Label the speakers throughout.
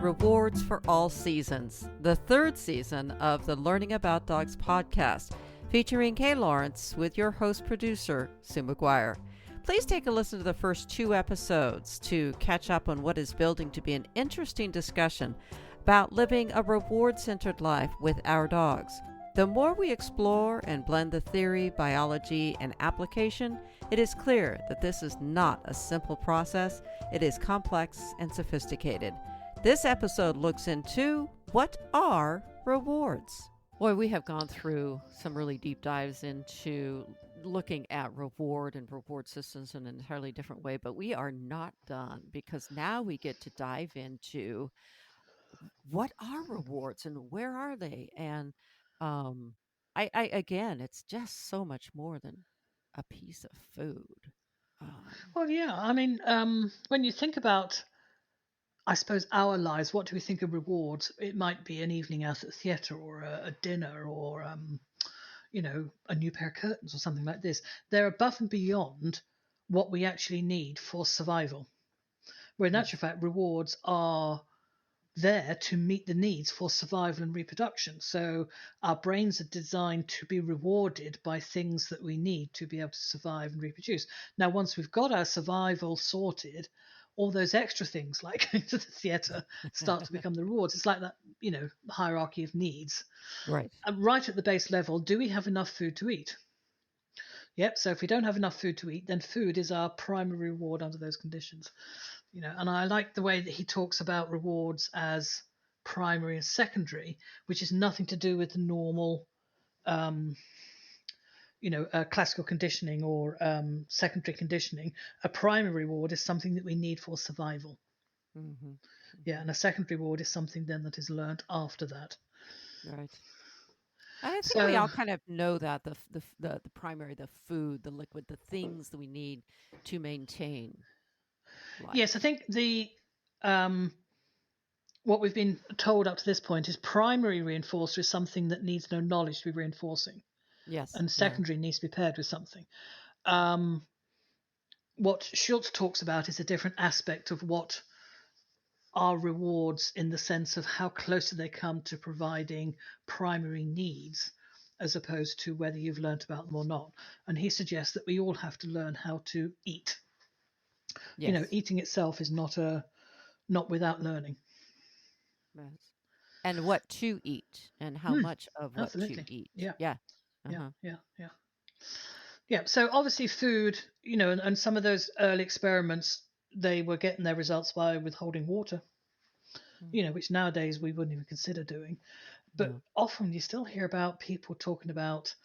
Speaker 1: Rewards for All Seasons, the third season of the Learning About Dogs podcast, featuring Kay Laurence with your host-producer, Sue McGuire. Please take a listen to the first 2 episodes to catch up on what is building to be an interesting discussion about living a reward-centered life with our dogs. The more we explore and blend the theory, biology, and application, it is clear that this is not a simple process. It is complex and sophisticated. This episode looks into what are rewards. Boy, we have gone through some really deep dives into looking at reward and reward systems in an entirely different way, but we are not done, because now we get to dive into what are rewards and where are they? And I again, it's just so much more than a piece of food.
Speaker 2: Well, yeah. I mean, when you think about, I suppose, our lives, what do we think of rewards? It might be an evening out at the theatre, or a dinner, or a new pair of curtains, or something like this. They're above and beyond what we actually need for survival. Where in actual fact, rewards are there to meet the needs for survival and reproduction. So our brains are designed to be rewarded by things that we need to be able to survive and reproduce. Now, once we've got our survival sorted, all those extra things like going to the theatre start to become the rewards. It's like that, hierarchy of needs.
Speaker 1: Right.
Speaker 2: And right at the base level, do we have enough food to eat? Yep. So if we don't have enough food to eat, then food is our primary reward under those conditions. And I like the way that he talks about rewards as primary and secondary, which is nothing to do with the normal, classical conditioning or secondary conditioning. A primary reward is something that we need for survival.
Speaker 1: Mm-hmm.
Speaker 2: Yeah, and a secondary reward is something then that is learned after that.
Speaker 1: Right. I think we all kind of know that the primary, the food, the liquid, the things that we need to maintain life.
Speaker 2: Yes, I think what we've been told up to this point is primary reinforcer is something that needs no knowledge to be reinforcing.
Speaker 1: Yes.
Speaker 2: And secondary needs to be paired with something. What Schultz talks about is a different aspect of what are rewards, in the sense of how close they come to providing primary needs, as opposed to whether you've learnt about them or not. And he suggests that we all have to learn how to eat.
Speaker 1: Yes.
Speaker 2: Eating itself is not without learning.
Speaker 1: Yes. And what to eat, and how much of what
Speaker 2: Absolutely.
Speaker 1: to eat.
Speaker 2: Yeah.
Speaker 1: Yeah.
Speaker 2: Yeah. So obviously food, and some of those early experiments, they were getting their results by withholding water, which nowadays we wouldn't even consider doing. But often you still hear about people talking about,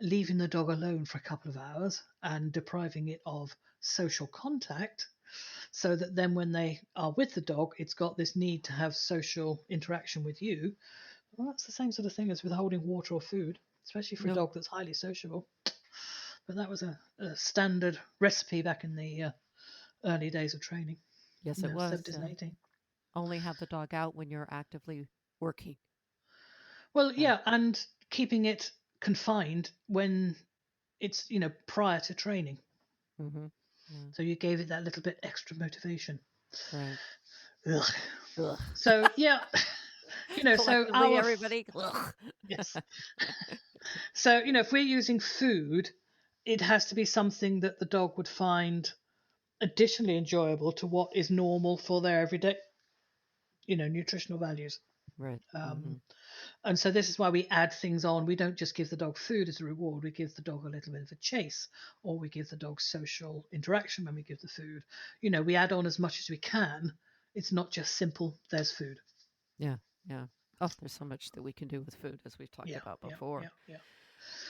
Speaker 2: leaving the dog alone for a couple of hours and depriving it of social contact, so that then when they are with the dog, it's got this need to have social interaction with you. Well, that's the same sort of thing as withholding water or food, especially for a dog that's highly sociable. But that was a standard recipe back in the early days of training.
Speaker 1: Yes, it was.
Speaker 2: 70s and 80s.
Speaker 1: Only have the dog out when you're actively working.
Speaker 2: Well, yeah, and keeping it confined when it's, prior to training.
Speaker 1: Mm-hmm. Yeah.
Speaker 2: So you gave it that little bit extra motivation.
Speaker 1: Right.
Speaker 2: Ugh. Ugh. So, yeah. So
Speaker 1: everybody.
Speaker 2: Yes. So, if we're using food, it has to be something that the dog would find additionally enjoyable to what is normal for their everyday, nutritional values.
Speaker 1: Right.
Speaker 2: And so this is why we add things on. We don't just give the dog food as a reward. We give the dog a little bit of a chase, or we give the dog social interaction when we give the food. We add on as much as we can. It's not just simple, there's food.
Speaker 1: Yeah. Yeah. Oh, there's so much that we can do with food, as we've talked about before.
Speaker 2: Yeah.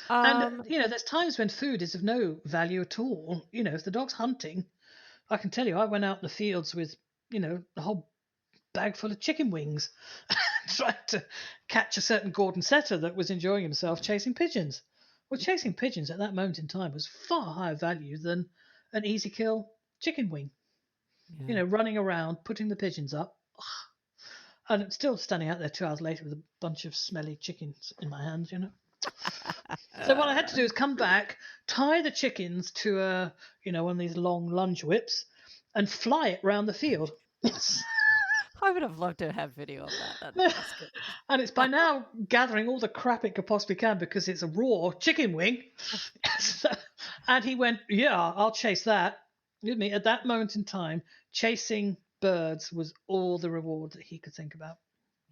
Speaker 2: And, there's times when food is of no value at all. If the dog's hunting, I can tell you, I went out in the fields with, a whole bag full of chicken wings, trying to catch a certain Gordon setter that was enjoying himself chasing pigeons. Well, chasing pigeons at that moment in time was far higher value than an easy kill chicken wing.
Speaker 1: Yeah.
Speaker 2: Running around, putting the pigeons up. And I'm still standing out there 2 hours later with a bunch of smelly chickens in my hands, So what I had to do is come back, tie the chickens to one of these long lunge whips, and fly it round the field.
Speaker 1: I would have loved to have video of that. That's good.
Speaker 2: And it's by now gathering all the crap it could possibly can because it's a raw chicken wing. So- and he went, yeah, I'll chase that. With me at that moment in time, chasing birds was all the reward that he could think about.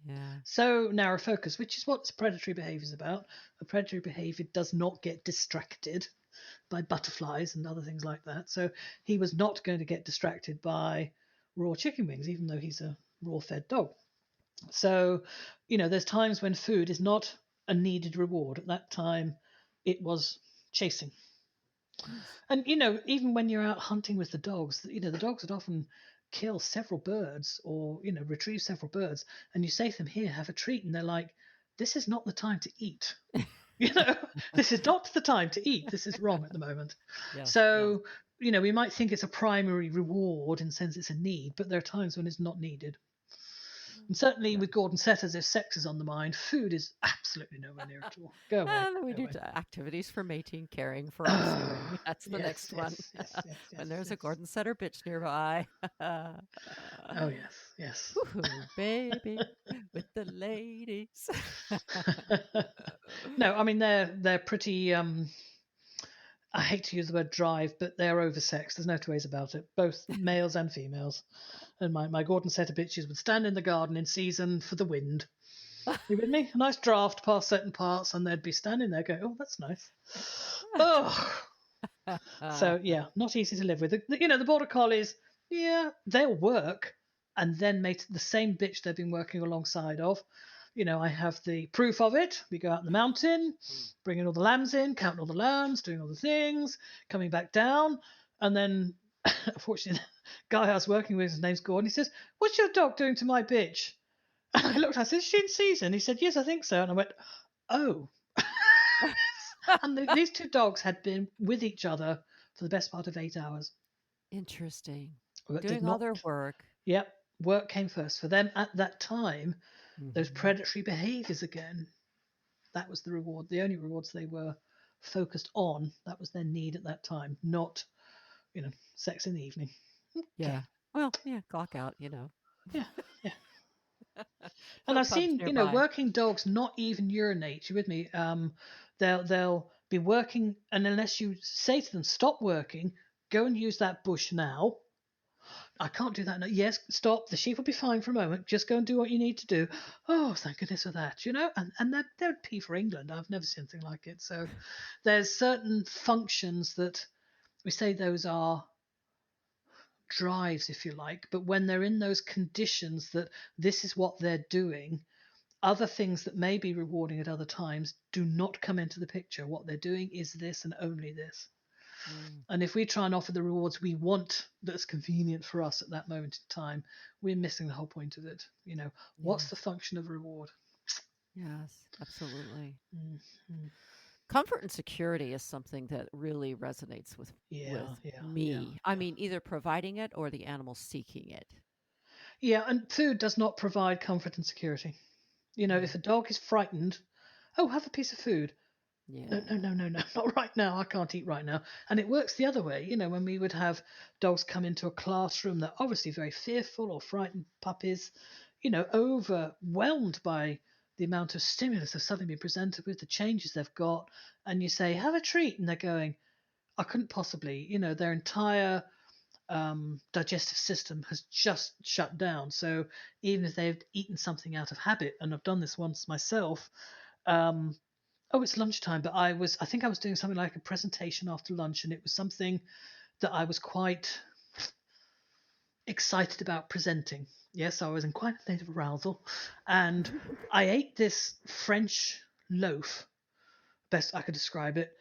Speaker 1: Yeah.
Speaker 2: So narrow focus, which is what predatory behavior is about. A predatory behavior does not get distracted by butterflies and other things like that. So he was not going to get distracted by raw chicken wings, even though he's a raw fed dog. So, there's times when food is not a needed reward. At that time, it was chasing.
Speaker 1: Yes.
Speaker 2: And, even when you're out hunting with the dogs, the dogs would often kill several birds or, retrieve several birds. And you say to them, here, have a treat. And they're like, this is not the time to eat. You know, this is not the time to eat. This is wrong at the moment.
Speaker 1: Yes. Yes.
Speaker 2: So, we might think it's a primary reward in the sense it's a need, but there are times when it's not needed. And certainly
Speaker 1: Yeah.
Speaker 2: with Gordon Setters, if sex is on the mind, food is absolutely nowhere near at all. Go away.
Speaker 1: And then we
Speaker 2: Go
Speaker 1: do
Speaker 2: away.
Speaker 1: activities for mating, caring for offspring. That's the
Speaker 2: Yes,
Speaker 1: next one.
Speaker 2: yes, yes, yes,
Speaker 1: When there's a
Speaker 2: yes.
Speaker 1: Gordon Setter bitch nearby.
Speaker 2: Oh yes, yes.
Speaker 1: Woohoo, baby, with the ladies.
Speaker 2: No, I mean they're pretty. I hate to use the word drive, but they're oversexed. There's no two ways about it. Both males and females. And my Gordon Setter bitches would stand in the garden in season for the wind. You with me? A nice draft past certain parts, and they'd be standing there going, "Oh, that's nice." Oh, so yeah, not easy to live with. The border collies, yeah, they'll work, and then mate the same bitch they've been working alongside of. I have the proof of it. We go out in the mountain, bringing all the lambs in, counting all the lambs, doing all the things, coming back down, and then, unfortunately, the guy I was working with, his name's Gordon. He says, "What's your dog doing to my bitch?" And I looked. I said, "Is she in season?" He said, "Yes, I think so." And I went, "Oh." And these two dogs had been with each other for the best part of 8 hours.
Speaker 1: Interesting.
Speaker 2: But did
Speaker 1: Doing all
Speaker 2: not.
Speaker 1: their work.
Speaker 2: Yep, work came first for them at that time. Those
Speaker 1: Mhm.
Speaker 2: predatory behaviors again. That was the reward. The only rewards they were focused on. That was their need at that time, not sex in the evening.
Speaker 1: Yeah.
Speaker 2: Okay.
Speaker 1: Well, yeah, clock out,
Speaker 2: Yeah, yeah. And
Speaker 1: No
Speaker 2: I've
Speaker 1: pubs
Speaker 2: seen,
Speaker 1: nearby.
Speaker 2: working dogs not even urinate. You with me? They'll be working, and unless you say to them, "Stop working, go and use that bush now." I can't do that now. Yes, stop. The sheep will be fine for a moment. Just go and do what you need to do. Oh, thank goodness for that. And they would pee for England. I've never seen anything like it. So there's certain functions that we say those are drives, if you like, but when they're in those conditions that this is what they're doing, other things that may be rewarding at other times do not come into the picture. What they're doing is this and only this.
Speaker 1: Mm,
Speaker 2: And if we try and offer the rewards we want that's convenient for us at that moment in time, we're missing the whole point of it. What's the
Speaker 1: yes.
Speaker 2: function of a reward?
Speaker 1: Yes, absolutely.
Speaker 2: Mm-hmm.
Speaker 1: Comfort and security is something that really resonates with
Speaker 2: Yeah, yeah, yeah,
Speaker 1: me. I
Speaker 2: yeah.
Speaker 1: mean, either providing it or the animal seeking it.
Speaker 2: Yeah, and food does not provide comfort and security.
Speaker 1: Yeah.
Speaker 2: If a dog is frightened, oh, have a piece of food. No,
Speaker 1: Yeah.
Speaker 2: no, no, no, no, not right now. I can't eat right now. And it works the other way. When we would have dogs come into a classroom, they're obviously very fearful or frightened puppies, overwhelmed by the amount of stimulus they've suddenly been presented with, the changes they've got. And you say, have a treat. And they're going, I couldn't possibly, their entire digestive system has just shut down. So even if they've eaten something out of habit, and I've done this once myself, um, oh, it's lunchtime, but I think I was doing something like a presentation after lunch, and it was something that I was quite excited about presenting. Yes, I was in quite a state of arousal, and I ate this French loaf, best I could describe it,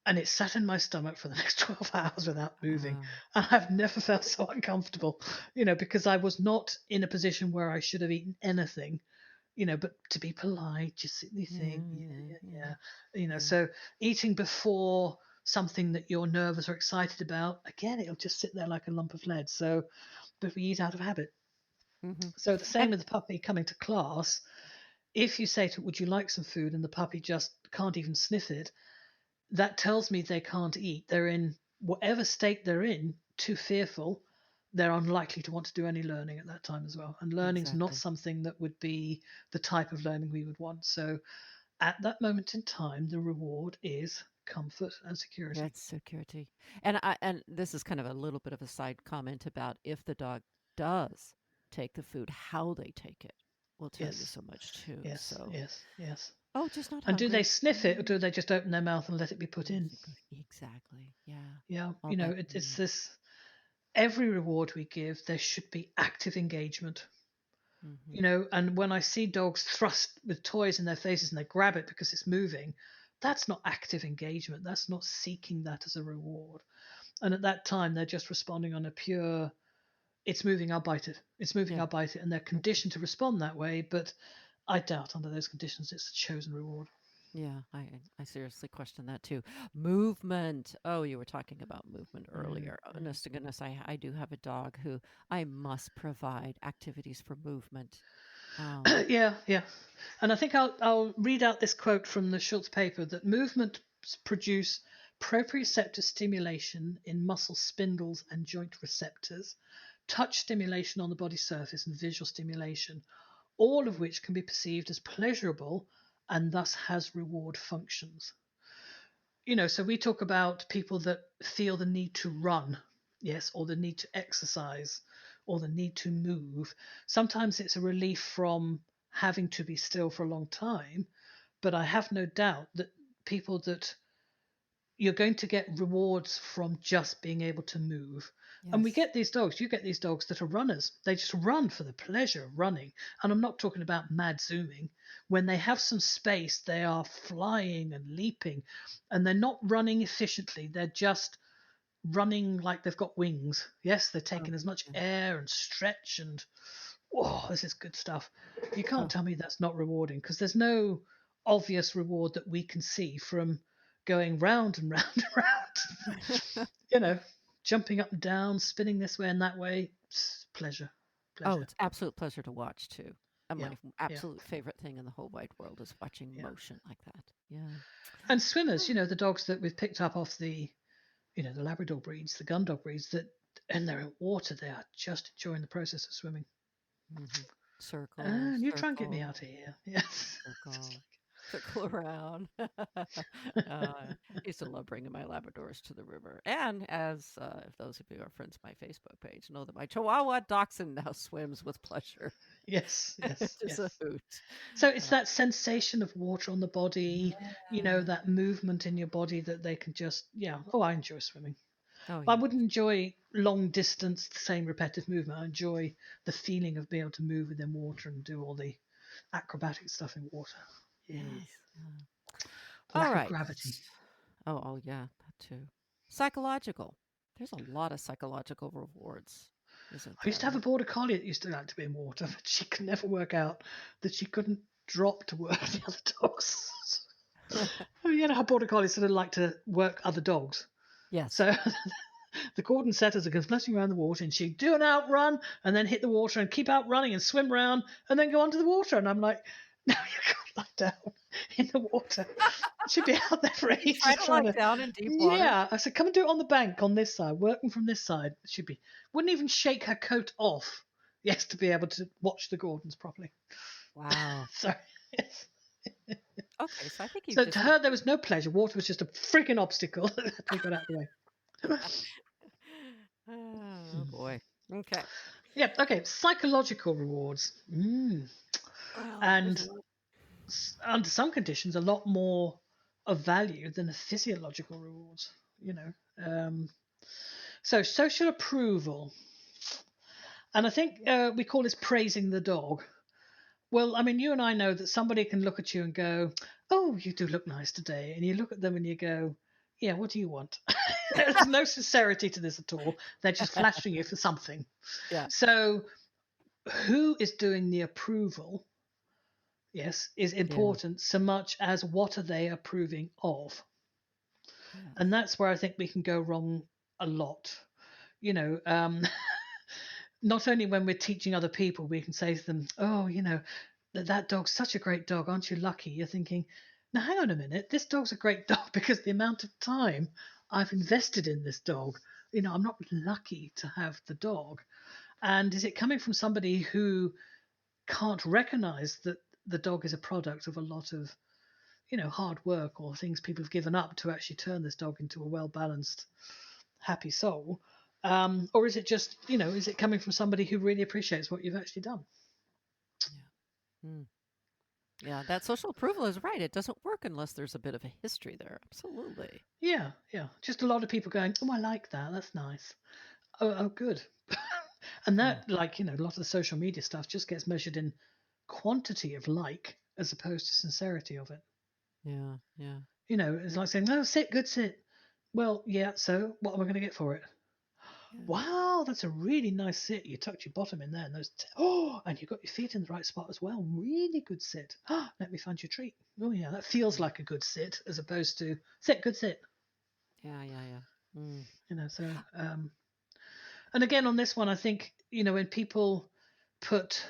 Speaker 2: and it sat in my stomach for the next 12 hours without moving.
Speaker 1: Uh,
Speaker 2: And I've never felt so uncomfortable, because I was not in a position where I should have eaten anything, but to be polite, just sit there
Speaker 1: yeah,
Speaker 2: think, yeah,
Speaker 1: yeah,
Speaker 2: yeah,
Speaker 1: yeah,
Speaker 2: yeah.
Speaker 1: yeah.
Speaker 2: So eating before something that you're nervous or excited about, again, it'll just sit there like a lump of lead. So, but we eat out of habit.
Speaker 1: Hmm.
Speaker 2: So the same
Speaker 1: And
Speaker 2: with the puppy coming to class. If you say to it, would you like some food? And the puppy just can't even sniff it, that tells me they can't eat. They're in whatever state they're in, too fearful, they're unlikely to want to do any learning at that time as well. And learning's not
Speaker 1: Exactly.
Speaker 2: something that would be the type of learning we would want. So at that moment in time, the reward is comfort and security.
Speaker 1: That's security. And this is kind of a little bit of a side comment about if the dog does take the food, how they take it will tell you
Speaker 2: Yes,
Speaker 1: so much too.
Speaker 2: yes,
Speaker 1: So,
Speaker 2: yes, yes.
Speaker 1: oh, just not
Speaker 2: And do they
Speaker 1: hungry.
Speaker 2: sniff it, or do they just open their mouth and let it be put in?
Speaker 1: Exactly. Yeah.
Speaker 2: Yeah,
Speaker 1: All that.
Speaker 2: it's this, every reward we give, there should be active engagement.
Speaker 1: Mm-hmm.
Speaker 2: And when I see dogs thrust with toys in their faces and they grab it because it's moving, that's not active engagement. That's not seeking that as a reward. And at that time, they're just responding on a pure, it's moving, I'll bite it. It's moving,
Speaker 1: Yeah.
Speaker 2: I'll bite it. And they're conditioned to respond that way. But I doubt under those conditions it's a chosen reward.
Speaker 1: Yeah, I seriously question that too. Movement. Oh, you were talking about movement
Speaker 2: Mm,
Speaker 1: earlier.
Speaker 2: mm.
Speaker 1: Honest to goodness, I do have a dog who I must provide activities for movement. Um,
Speaker 2: Yeah, yeah. And I think I'll read out this quote from the Schultz paper that movement produce proprioceptive stimulation in muscle spindles and joint receptors, touch stimulation on the body surface, and visual stimulation, all of which can be perceived as pleasurable and thus has reward functions. So we talk about people that feel the need to run, yes, or the need to exercise, or the need to move. Sometimes it's a relief from having to be still for a long time, but I have no doubt that people that you're going to get rewards from just being able to move. And we
Speaker 1: yes.
Speaker 2: get these dogs, you get these dogs that are runners. They just run for the pleasure of running. And I'm not talking about mad zooming. When they have some space, they are flying and leaping, and they're not running efficiently. They're just running like they've got wings. Yes, they're
Speaker 1: Oh,
Speaker 2: taking as much
Speaker 1: yeah.
Speaker 2: air and stretch, and oh, this is good stuff. You can't
Speaker 1: Oh,
Speaker 2: tell me that's not rewarding, because there's no obvious reward that we can see from going round and round and round. you know, Jumping up and down, spinning this way and that way. Pleasure,
Speaker 1: oh,
Speaker 2: pleasure.
Speaker 1: it's absolute pleasure to watch too. And
Speaker 2: Yeah,
Speaker 1: my
Speaker 2: yeah,
Speaker 1: absolute favorite thing in the whole wide world is watching
Speaker 2: yeah.
Speaker 1: motion like that. Yeah.
Speaker 2: And swimmers, the dogs that we've picked up off the Labrador breeds, the gun dog breeds, that and they're in water, they are just enjoying the process of swimming.
Speaker 1: Mm-hmm. Circle,
Speaker 2: And you try and get me
Speaker 1: circle,
Speaker 2: out of here. Yes. Just
Speaker 1: circle, circle around. I used to love bringing my Labradors to the river. And as if those of you who are friends of my Facebook page know that my Chihuahua dachshund now swims with pleasure.
Speaker 2: yes,
Speaker 1: It
Speaker 2: yes,
Speaker 1: is a
Speaker 2: yes.
Speaker 1: hoot.
Speaker 2: So it's
Speaker 1: Uh,
Speaker 2: that sensation of water on the body,
Speaker 1: yeah.
Speaker 2: that movement in your body that they can just, yeah. Oh, I enjoy swimming.
Speaker 1: Oh,
Speaker 2: But I
Speaker 1: yeah.
Speaker 2: wouldn't enjoy long distance, the same repetitive movement. I enjoy the feeling of being able to move within water and do all the acrobatic stuff in water. Yeah.
Speaker 1: Yes. Yeah. All
Speaker 2: Lack of
Speaker 1: right.
Speaker 2: gravity.
Speaker 1: Oh, yeah, that too. Psychological. There's a lot of psychological rewards, isn't
Speaker 2: I used to have a
Speaker 1: there?
Speaker 2: border collie that used to like to be in water, but she could never work out that she couldn't drop to work the other dogs. How border collies sort of like to work other dogs.
Speaker 1: Yes.
Speaker 2: So the Gordon setters are splashing around the water, and she'd do an outrun and then hit the water and keep outrunning and swim around and then go onto the water. And I'm like, no, you can't lie down in the water. She'd be out there for
Speaker 1: You try
Speaker 2: ages
Speaker 1: to
Speaker 2: trying
Speaker 1: lie
Speaker 2: to.
Speaker 1: down in deep water?
Speaker 2: Yeah, I said, come and do it on the bank on this side, working from this side. Wouldn't even shake her coat off, yes, to be able to watch the Gordons properly.
Speaker 1: Wow.
Speaker 2: So, yes.
Speaker 1: Okay, so I think you've
Speaker 2: So to
Speaker 1: just
Speaker 2: her, there was no pleasure. Water was just a freaking obstacle that we got out of the way.
Speaker 1: oh boy. Okay.
Speaker 2: Yeah, okay. Psychological rewards.
Speaker 1: Oh, there's a
Speaker 2: And
Speaker 1: lot.
Speaker 2: under some conditions, a lot more of value than the physiological rewards. You know, um, so social approval, and I think we call this praising the dog. Well, I mean, you and I know that somebody can look at you and go, "Oh, you do look nice today," and you look at them and you go, "Yeah, what do you want?" There's no sincerity to this at all. They're just flashing you for something.
Speaker 1: Yeah.
Speaker 2: So, who is doing the approval? Yes, is
Speaker 1: Yeah.
Speaker 2: important so much as what are they approving of.
Speaker 1: Yes.
Speaker 2: And that's where I think we can go wrong a lot. You know, um, Not only when we're teaching other people, we can say to them, "Oh, that dog's such a great dog, aren't you lucky?" You're thinking, "Now, hang on a minute, this dog's a great dog because the amount of time I've invested in this dog I'm not lucky to have the dog. And is it coming from somebody who can't recognize that the dog is a product of a lot of, hard work or things people have given up to actually turn this dog into a well balanced, happy soul? Or is it just, is it coming from somebody who really appreciates what you've actually done?
Speaker 1: Yeah. Mm. Yeah, that social approval is right. It doesn't work unless there's a bit of a history there. Absolutely.
Speaker 2: Yeah, yeah. Just a lot of people going, oh, I like that. That's nice. Oh, good. And
Speaker 1: Yeah.
Speaker 2: that, like, a lot of the social media stuff just gets measured in quantity of like as opposed to sincerity of it.
Speaker 1: Yeah. Yeah.
Speaker 2: It's like saying, "Oh, sit, good sit." Well, yeah. So, what am I going to get for it?
Speaker 1: Yeah.
Speaker 2: Wow, that's a really nice sit. You tucked your bottom in there, and and you got your feet in the right spot as well. Really good sit. Let me find your treat. Oh yeah, that feels like a good sit as opposed to sit, good sit.
Speaker 1: Yeah. Yeah. Yeah. Mm.
Speaker 2: So and again on this one, I think when people put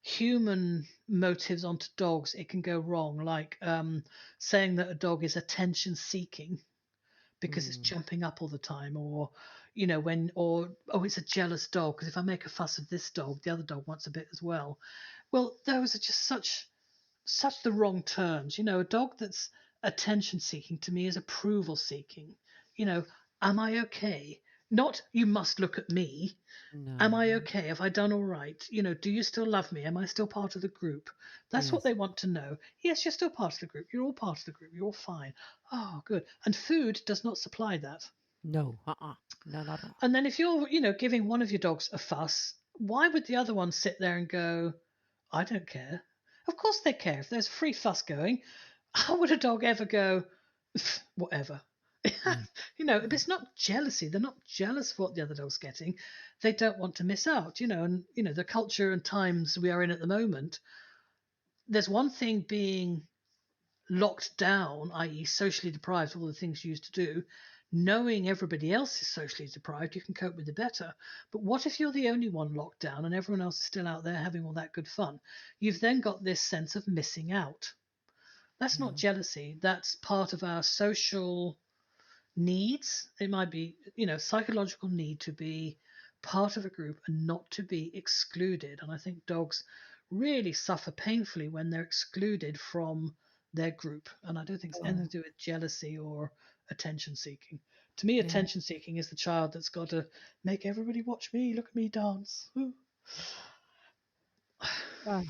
Speaker 2: human motives onto dogs, it can go wrong. Like saying that a dog is attention seeking because it's
Speaker 1: Mm.
Speaker 2: jumping up all the time, or oh, it's a jealous dog because if I make a fuss of this dog, the other dog wants a bit as well. Well, those are just such the wrong terms. A dog that's attention seeking to me is approval seeking. You know, am I okay? Not you must look at me. Am
Speaker 1: No.
Speaker 2: I okay? Have I done all right? Do you still love me? Am I still part of the group? That's what
Speaker 1: Yes.
Speaker 2: they want to know. Yes, you're still part of the group. You're all part of the group. You're all fine. Oh, good. And food does not supply that.
Speaker 1: No. None at all.
Speaker 2: And then if you're, giving one of your dogs a fuss, why would the other one sit there and go, I don't care? Of course they care. If there's free fuss going, how would a dog ever go, whatever?
Speaker 1: Yeah.
Speaker 2: It's not jealousy. They're not jealous of what the other dog's getting. They don't want to miss out, and the culture and times we are in at the moment. There's one thing being locked down, i.e., socially deprived of all the things you used to do. Knowing everybody else is socially deprived, you can cope with it better. But what if you're the only one locked down and everyone else is still out there having all that good fun? You've then got this sense of missing out. That's not
Speaker 1: Yeah.
Speaker 2: jealousy. That's part of our social needs. It might be, psychological need to be part of a group and not to be excluded. And I think dogs really suffer painfully when they're excluded from their group. And I don't think it's anything
Speaker 1: Oh.
Speaker 2: to do with jealousy or attention seeking. To me,
Speaker 1: Yeah.
Speaker 2: attention seeking is the child that's got to make everybody watch me, look at me dance. Ooh.
Speaker 1: Oh,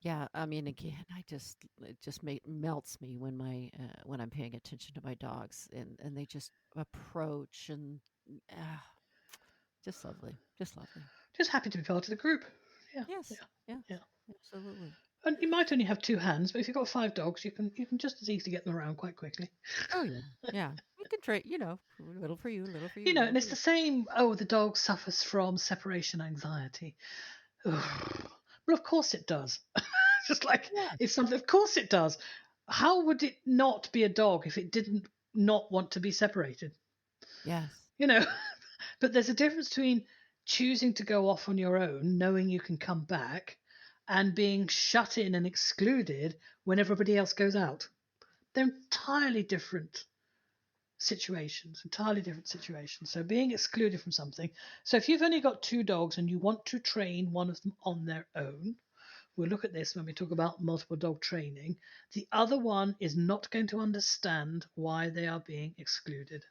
Speaker 1: yeah. I mean, again, it just melts me when I'm paying attention to my dogs and they just approach and ah, just lovely, just lovely.
Speaker 2: Just happy to be part of the group. Yeah, yeah,
Speaker 1: Yes, yes,
Speaker 2: yeah.
Speaker 1: absolutely.
Speaker 2: And you might only have two hands, but if you've got five dogs, you can just as easily get them around quite quickly.
Speaker 1: Oh yeah, yeah. We can trade, a little for you, a little for you, a little
Speaker 2: And
Speaker 1: for
Speaker 2: it's
Speaker 1: you.
Speaker 2: the same. Oh, the dog suffers from separation anxiety. Ugh. Well, of course it does. Just like
Speaker 1: Yeah.
Speaker 2: it's something. Of course it does. How would it not be a dog if it didn't not want to be separated?
Speaker 1: Yes.
Speaker 2: You know. But there's a difference between choosing to go off on your own, knowing you can come back, and being shut in and excluded when everybody else goes out. They're entirely different situations, entirely different situations. So being excluded from something. So if you've only got two dogs and you want to train one of them on their own, we'll look at this when we talk about multiple dog training. The other one is not going to understand why they are being excluded,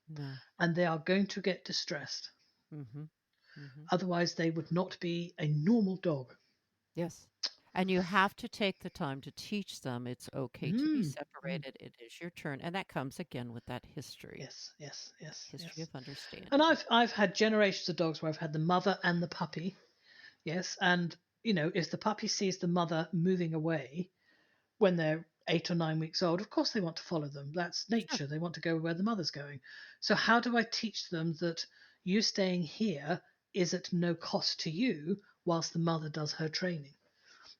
Speaker 1: No.
Speaker 2: and they are going to get distressed.
Speaker 1: Mm-hmm. Mm-hmm.
Speaker 2: Otherwise, they would not be a normal dog.
Speaker 1: Yes. And you have to take the time to teach them it's okay to be
Speaker 2: Mm.
Speaker 1: separated. It is your turn. And that comes again with that history,
Speaker 2: Yes, yes, yes,
Speaker 1: history
Speaker 2: yes.
Speaker 1: of
Speaker 2: And
Speaker 1: understanding.
Speaker 2: I've had generations of dogs where I've had the mother and the puppy. Yes, and if the puppy sees the mother moving away when they're 8 or 9 weeks old, of course they want to follow them. That's
Speaker 1: Sure.
Speaker 2: nature. They want to go where the mother's going. So how do I teach them that you staying here is at no cost to you whilst the mother does her training?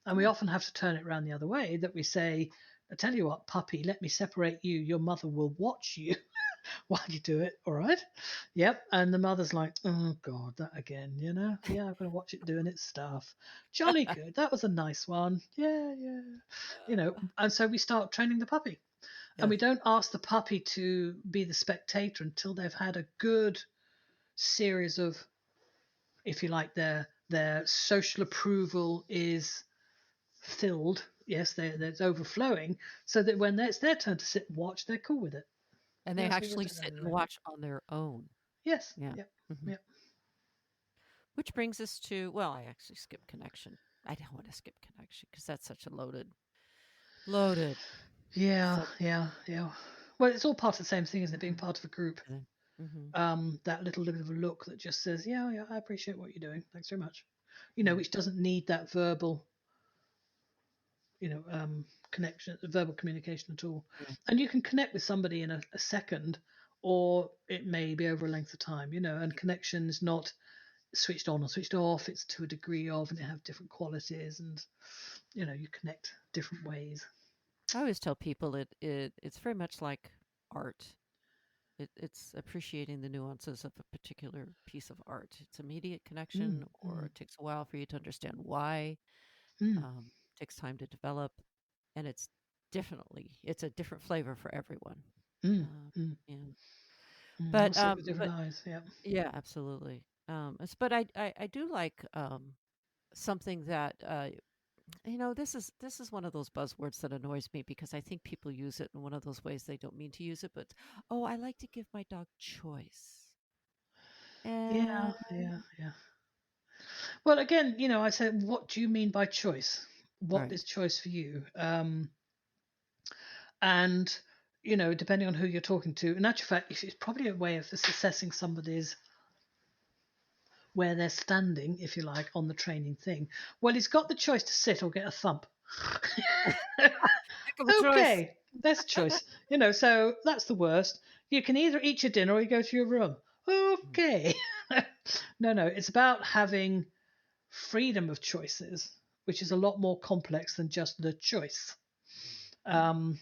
Speaker 2: And we
Speaker 1: Yeah.
Speaker 2: often have to turn it around the other way, that we say, I tell you what, puppy, let me separate you. Your mother will watch you while you do it. All right. Yep. And the mother's like, oh God, that again, Yeah, I'm gonna watch it doing its stuff. Jolly good. That was a nice one. Yeah, yeah. And so we start training the puppy. And
Speaker 1: Yes.
Speaker 2: we don't ask the puppy to be the spectator until they've had a good series of, if you like, their social approval is filled. Yes, it's overflowing, so that when it's their turn to sit and watch, they're cool with it.
Speaker 1: And they
Speaker 2: Yes, we always
Speaker 1: actually
Speaker 2: do that
Speaker 1: sit and
Speaker 2: anyway.
Speaker 1: watch on their own.
Speaker 2: Yes.
Speaker 1: Yeah.
Speaker 2: Yep.
Speaker 1: Hmm.
Speaker 2: Yep.
Speaker 1: Which brings us to, well, I actually skipped connection. I don't want to skip connection because that's such a loaded
Speaker 2: Yeah.
Speaker 1: subject.
Speaker 2: Yeah. Yeah. Well, it's all part of the same thing, isn't it? Being
Speaker 1: Mhm.
Speaker 2: part of a group.
Speaker 1: Mhm.
Speaker 2: That little bit of a look that just says, yeah, yeah, I appreciate what you're doing. Thanks very much.
Speaker 1: Yeah.
Speaker 2: Which doesn't need that verbal, connection, verbal communication at all.
Speaker 1: Yeah.
Speaker 2: And you can connect with somebody in a second, or it may be over a length of time, and connection is not switched on or switched off. It's to a degree of, and it have different qualities, and you connect different ways.
Speaker 1: I always tell people it's very much like art. It's appreciating the nuances of a particular piece of art. It's immediate connection,
Speaker 2: Mm,
Speaker 1: or
Speaker 2: mm,
Speaker 1: it takes a while for you to understand why.
Speaker 2: mm,
Speaker 1: Takes time to develop, and it's a different flavor for everyone.
Speaker 2: mm,
Speaker 1: Um,
Speaker 2: mm,
Speaker 1: and
Speaker 2: We'll see it with different
Speaker 1: but
Speaker 2: eyes. Yeah.
Speaker 1: yeah, absolutely. But I do like something that this is one of those buzzwords that annoys me because I think people use it in one of those ways they don't mean to use it. But oh, I like to give my dog choice.
Speaker 2: Yeah.
Speaker 1: And
Speaker 2: Yeah. Yeah. Well, again, I said, what do you mean by choice? What is
Speaker 1: right.
Speaker 2: choice for you? And depending on who you're talking to, in actual fact, it's probably a way of assessing somebody's where they're standing, if you like, on the training thing. Well, he's got the choice to sit or get a thump.
Speaker 1: Pick of a choice.
Speaker 2: Okay, that's a choice. So that's the worst. You can either eat your dinner or you go to your room.
Speaker 1: Mm,
Speaker 2: Okay. No, it's about having freedom of choices, which is a lot more complex than just the choice. Um,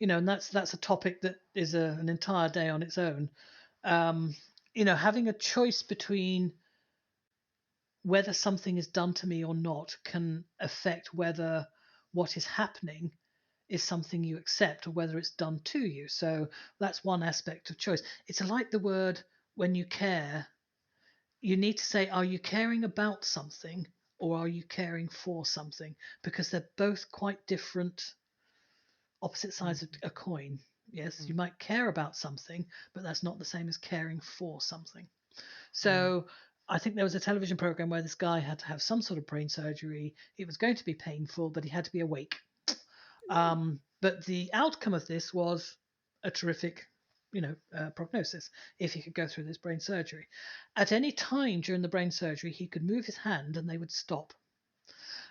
Speaker 2: and that's a topic that is an entire day on its own. Um, having a choice between whether something is done to me or not can affect whether what is happening is something you accept or whether it's done to you. So that's one aspect of choice. It's like the word when you care, you need to say, are you caring about something or are you caring for something? Because they're both quite different, opposite sides of
Speaker 1: mhm,
Speaker 2: a coin. Yes, you
Speaker 1: mm,
Speaker 2: might care about something, but that's not the same as caring for something.
Speaker 1: yeah.
Speaker 2: So I think there was a television program where this guy had to have some sort of brain surgery. It was going to be painful, but he had to be awake. But the outcome of this was a terrific, prognosis if he could go through this brain surgery. At any time during the brain surgery, he could move his hand and they would stop.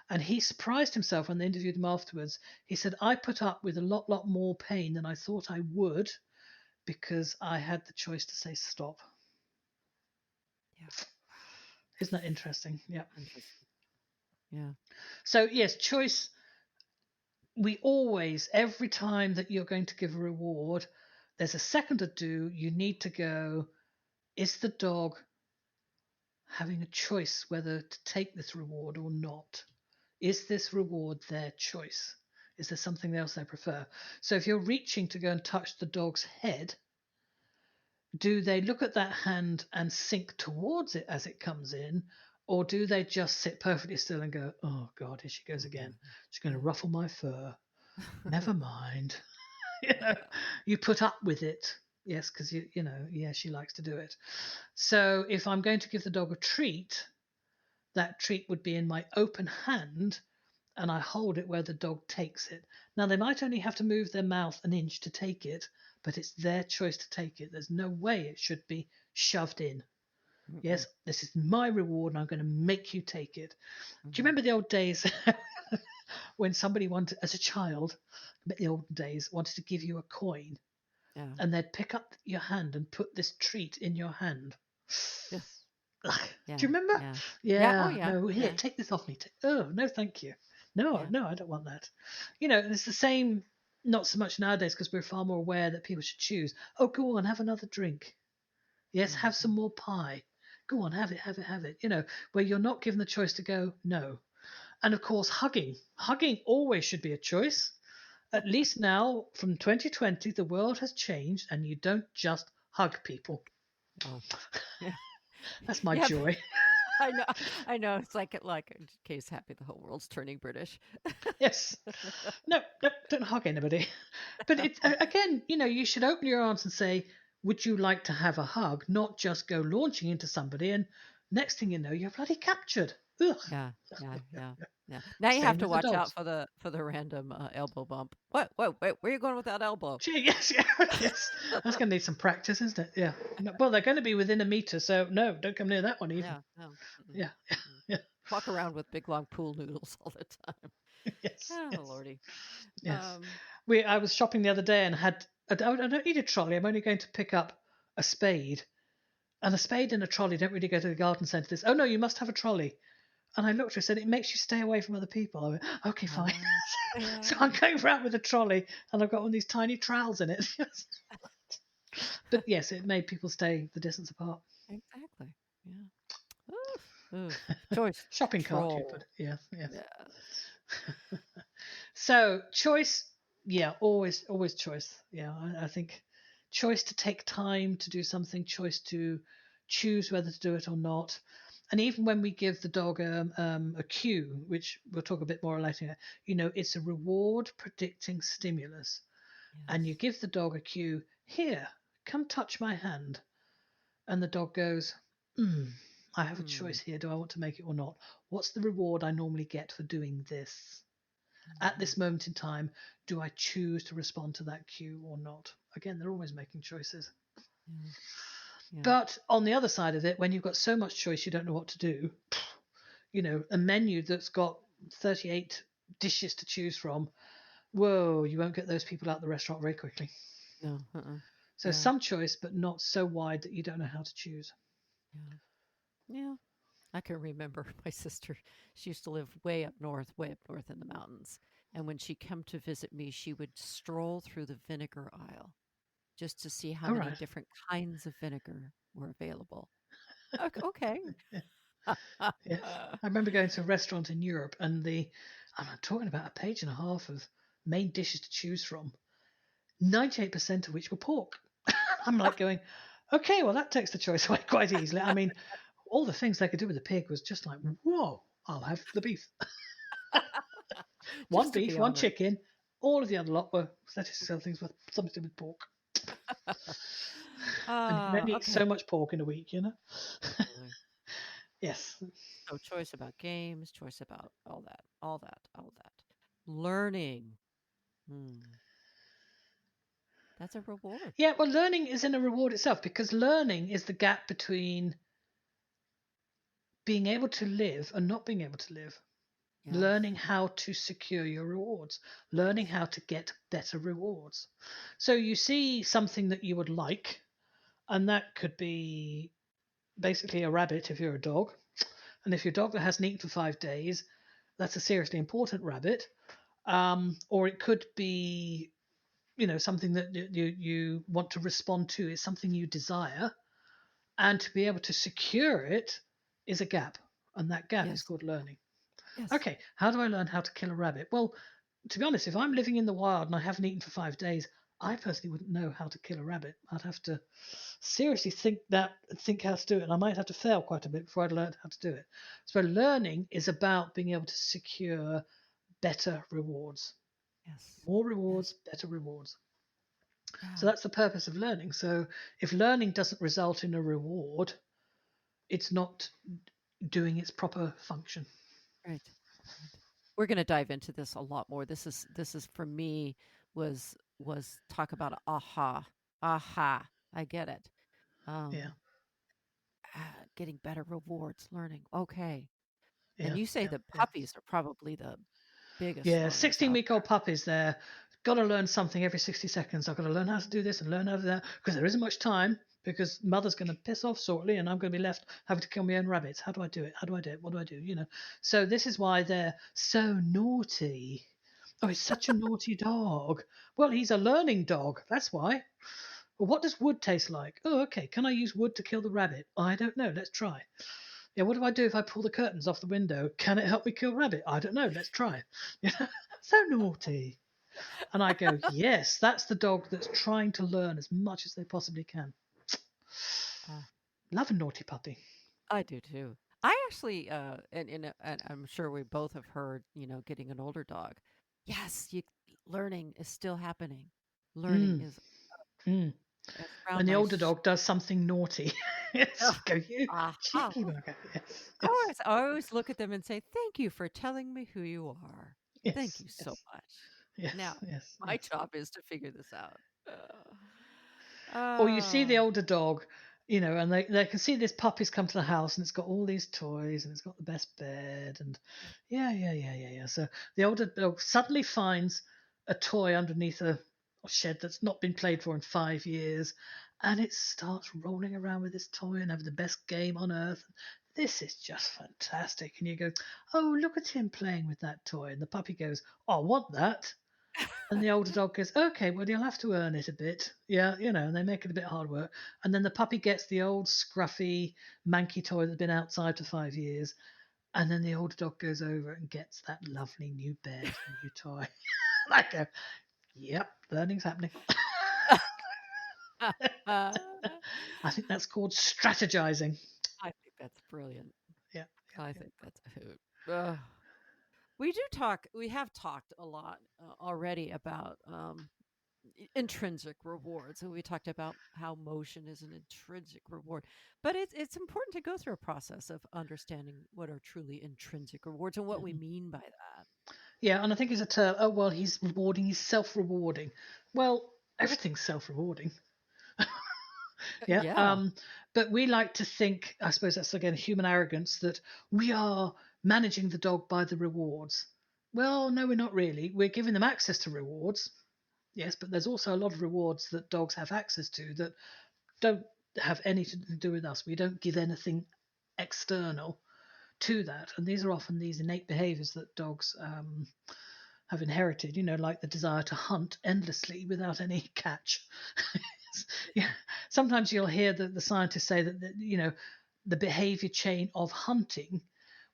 Speaker 2: And he surprised himself when they interviewed him afterwards. He said, I put up with a lot more pain than I thought I would because I had the choice to say stop.
Speaker 1: Yeah.
Speaker 2: Isn't that interesting? Yeah.
Speaker 1: Interesting. Yeah.
Speaker 2: So, yes, choice. We always, every time that you're going to give a reward, there's a second to do. You need to go, is the dog having a choice whether to take this reward or not? Is this reward their choice? Is there something else they prefer? So if you're reaching to go and touch the dog's head, do they look at that hand and sink towards it as it comes in? Or do they just sit perfectly still and go, oh God, here she goes
Speaker 1: Oh
Speaker 2: again.
Speaker 1: God.
Speaker 2: She's going to
Speaker 1: Yeah.
Speaker 2: ruffle my fur. Never mind. you know,
Speaker 1: Yeah.
Speaker 2: you put up with it. Yes, because she likes to do it. So if I'm going to give the dog a treat, that treat would be in my open hand and I hold it where the dog takes it. Now, they might only have to move their mouth an inch to take it, but it's their choice to take it. There's no way it should be shoved in.
Speaker 1: Mm-mm.
Speaker 2: Yes, this is my reward and I'm going to make you take it. Do you
Speaker 1: Mhm.
Speaker 2: remember the old days when somebody wanted, as a child, the old days, wanted to give you a coin
Speaker 1: Yeah.
Speaker 2: and they'd pick up your hand and put this treat in your hand?
Speaker 1: Yeah.
Speaker 2: Do
Speaker 1: Yeah.
Speaker 2: you remember?
Speaker 1: Yeah. Yeah. Oh
Speaker 2: Yeah.
Speaker 1: yeah.
Speaker 2: No, here,
Speaker 1: Yeah.
Speaker 2: take this off me. Oh, no, thank you. No,
Speaker 1: Yeah.
Speaker 2: no, I don't want that. And it's the same, not so much nowadays because we're far more aware that people should choose. Oh, go on, have another drink. Yes, have some
Speaker 1: Mhm.
Speaker 2: more pie. Go on, have it, have it, have it. Where you're not given the choice to go, no. And of course, hugging. Hugging always should be a choice. At least now, from 2020, the world has changed, and you don't just hug people.
Speaker 1: Oh, yeah.
Speaker 2: That's my
Speaker 1: Yeah,
Speaker 2: joy.
Speaker 1: I know. I know. It's like in case happy the whole world's turning British.
Speaker 2: Yes. No, no, don't hug anybody. But it's again, you should open your arms and say, "Would you like to have a hug?" Not just go launching into somebody, and next thing you know, you're bloody captured. Ugh.
Speaker 1: Yeah, yeah. Now you have
Speaker 2: Same
Speaker 1: to
Speaker 2: with the
Speaker 1: watch out
Speaker 2: dogs.
Speaker 1: for the random elbow bump. What? Wait, where are you going with that elbow?
Speaker 2: Gee, yes, yeah, yes. That's going to need some practice, isn't it? Yeah. No, well, they're going to be within a meter, so no, don't come near that one even.
Speaker 1: Yeah, no. Mm-mm,
Speaker 2: Yeah,
Speaker 1: mm.
Speaker 2: yeah,
Speaker 1: Walk around with big long pool noodles all the time.
Speaker 2: yes,
Speaker 1: Oh,
Speaker 2: yes,
Speaker 1: Lordy.
Speaker 2: yes.
Speaker 1: Um,
Speaker 2: I was shopping the other day and I don't need a trolley. I'm only going to pick up a spade. And a spade and a trolley don't really go to the garden centre. This, oh no, you must have a trolley. And I looked at her and said, it makes you stay away from other people. I went, okay, fine. So
Speaker 1: yeah,
Speaker 2: I'm going around with a trolley and I've got one of these tiny trowels in it. But yes, it made people stay the distance apart.
Speaker 1: exactly. Yeah. Oof, oof. Choice
Speaker 2: Shopping cart, you put
Speaker 1: control.
Speaker 2: it. Yeah, yeah.
Speaker 1: Yeah.
Speaker 2: So choice, yeah, always choice. Yeah, I think choice to take time to do something, choice to choose whether to do it or not. And even when we give the dog a cue, which we'll talk a bit more later, it's a reward predicting stimulus. And you
Speaker 1: Yes.
Speaker 2: give the dog a cue, here, come touch my hand. And the dog goes, I have a
Speaker 1: Hmm.
Speaker 2: choice here. Do I want to make it or not? What's the reward I normally get for doing this? At
Speaker 1: Mhm.
Speaker 2: this moment in time, do I choose to respond to that cue or not? Again, they're always making choices.
Speaker 1: Yeah. Yeah.
Speaker 2: But on the other side of it, when you've got so much choice you don't know what to do, a menu that's got 38 dishes to choose from, whoa, you won't get those people out of the restaurant very quickly.
Speaker 1: No. Uh-uh.
Speaker 2: So
Speaker 1: Yeah.
Speaker 2: some choice, but not so wide that you don't know how to choose.
Speaker 1: Yeah. Yeah. I can remember my sister. She used to live way up north in the mountains. And when she come to visit me, she would stroll through the vinegar aisle just to see how
Speaker 2: All
Speaker 1: many
Speaker 2: right.
Speaker 1: different kinds of vinegar were available. Okay.
Speaker 2: Yeah. Yes. I remember going to a restaurant in Europe and I'm talking about a page and a half of main dishes to choose from, 98% of which were pork. I'm like going, okay, well, that takes the choice away quite easily. I mean, all the things they could do with the pig was just like, whoa, I'll have the beef. One
Speaker 1: Just to
Speaker 2: beef,
Speaker 1: be
Speaker 2: one
Speaker 1: honored.
Speaker 2: chicken. All of the other lot were statistical things with something to do with pork. And you can only eat
Speaker 1: Okay.
Speaker 2: so much pork in a week,
Speaker 1: Absolutely.
Speaker 2: Yes.
Speaker 1: So choice about games, choice about all that. Learning. Hmm. That's a reward.
Speaker 2: Yeah, well, learning is in a reward itself because learning is the gap between being able to live and not being able to live.
Speaker 1: Yes.
Speaker 2: Learning how to secure your rewards, learning
Speaker 1: Yes.
Speaker 2: how to get better rewards. So you see something that you would like, and that could be basically a rabbit if you're a dog. And if you're a dog that hasn't eaten for 5 days, that's a seriously important rabbit. Or it could be, something that you want to respond to. It's something you desire, and to be able to secure it is a gap, and that gap is
Speaker 1: Yes.
Speaker 2: called learning.
Speaker 1: Yes.
Speaker 2: Okay, how do I learn how to kill a rabbit? Well, to be honest, if I'm living in the wild and I haven't eaten for 5 days, I personally wouldn't know how to kill a rabbit. I'd have to seriously think how to do it, and I might have to fail quite a bit before I'd learned how to do it. So learning is about being able to secure better rewards.
Speaker 1: Yes.
Speaker 2: More
Speaker 1: Yes.
Speaker 2: rewards, better rewards. So
Speaker 1: Yeah.
Speaker 2: that's the purpose of learning. So if learning doesn't result in a reward, it's not doing its proper function.
Speaker 1: Right. Right. We're going to dive into this a lot more. This is for me was talk about aha. Aha. I get it.
Speaker 2: Yeah,
Speaker 1: Um getting better rewards, learning. Okay. And
Speaker 2: yeah,
Speaker 1: you say
Speaker 2: yeah,
Speaker 1: the
Speaker 2: yeah.
Speaker 1: puppies are probably the biggest
Speaker 2: Yeah,
Speaker 1: learners
Speaker 2: 16
Speaker 1: out
Speaker 2: week old
Speaker 1: there.
Speaker 2: puppies there. Got to learn something every 60 seconds. I've got to learn how to do this and learn how to do that because there isn't much time because mother's going to piss off shortly and I'm going to be left having to kill my own rabbits. How do I do it? How do I do it? What do I do? So this is why they're so naughty. Oh, he's such a naughty dog. Well, he's a learning dog. That's why. Well, what does wood taste like? Oh, okay. Can I use wood to kill the rabbit? I don't know. Let's try. Yeah, what do I do if I pull the curtains off the window? Can it help me kill rabbit? I don't know. Let's try. So naughty. And I go, yes, that's the dog that's trying to learn as much as they possibly can.
Speaker 1: Uh,
Speaker 2: Love a naughty puppy.
Speaker 1: I do too. I actually, and I'm sure we both have heard, getting an older dog. Yes, learning is still happening. Learning
Speaker 2: Mm,
Speaker 1: is
Speaker 2: mm.
Speaker 1: it's
Speaker 2: When
Speaker 1: around
Speaker 2: the
Speaker 1: my.
Speaker 2: older dog does something naughty, yes,
Speaker 1: Ugh,
Speaker 2: go, you
Speaker 1: aha!
Speaker 2: cheeky
Speaker 1: Of
Speaker 2: bugger. Yes, yes,
Speaker 1: course, I always look at them and say, "Thank you for telling me who you are. Thank
Speaker 2: yes,
Speaker 1: you so
Speaker 2: yes,
Speaker 1: much."
Speaker 2: yes,
Speaker 1: Now,
Speaker 2: yes,
Speaker 1: my
Speaker 2: yes.
Speaker 1: job is to figure this out.
Speaker 2: Or you see the
Speaker 1: Uh,
Speaker 2: older dog, and they can see this puppy's come to the house and it's got all these toys and it's got the best bed and yeah, yeah, yeah, yeah, yeah. So the older dog suddenly finds a toy underneath a shed that's not been played for in 5 years, and it starts rolling around with this toy and having the best game on earth. This is just fantastic. And you go, oh, look at him playing with that toy. And the puppy goes, oh, I want that. And the older dog goes, okay, well, you'll have to earn it a bit. Yeah, and they make it a bit hard work. And then the puppy gets the old scruffy, manky toy that's been outside for 5 years. And then the older dog goes over and gets that lovely new bed, new toy. And I go, yep, learning's happening.
Speaker 1: I
Speaker 2: I think that's called strategizing.
Speaker 1: think that's brilliant.
Speaker 2: Yeah,
Speaker 1: I
Speaker 2: yeah,
Speaker 1: think that's a hoot. We have talked a lot already about intrinsic rewards. And we talked about how motion is an intrinsic reward. But it's important to go through a process of understanding what are truly intrinsic rewards and
Speaker 2: yeah.
Speaker 1: what we
Speaker 2: Mhm.
Speaker 1: mean by that.
Speaker 2: Yeah, and I think it's a term, oh, well, he's rewarding, he's self rewarding. Well, everything's self rewarding. Yeah.
Speaker 1: Yeah.
Speaker 2: But we like to think, I suppose that's again human arrogance, that we are managing the dog by the rewards. Well, no, we're not really. We're giving them access to rewards, yes, but there's also a lot of rewards that dogs have access to that don't have anything to do with us. We don't give anything external to that. And these are often these innate behaviors that dogs have inherited, like the desire to hunt endlessly without any catch. Yeah. Sometimes you'll hear the scientists say that the behavior chain of hunting.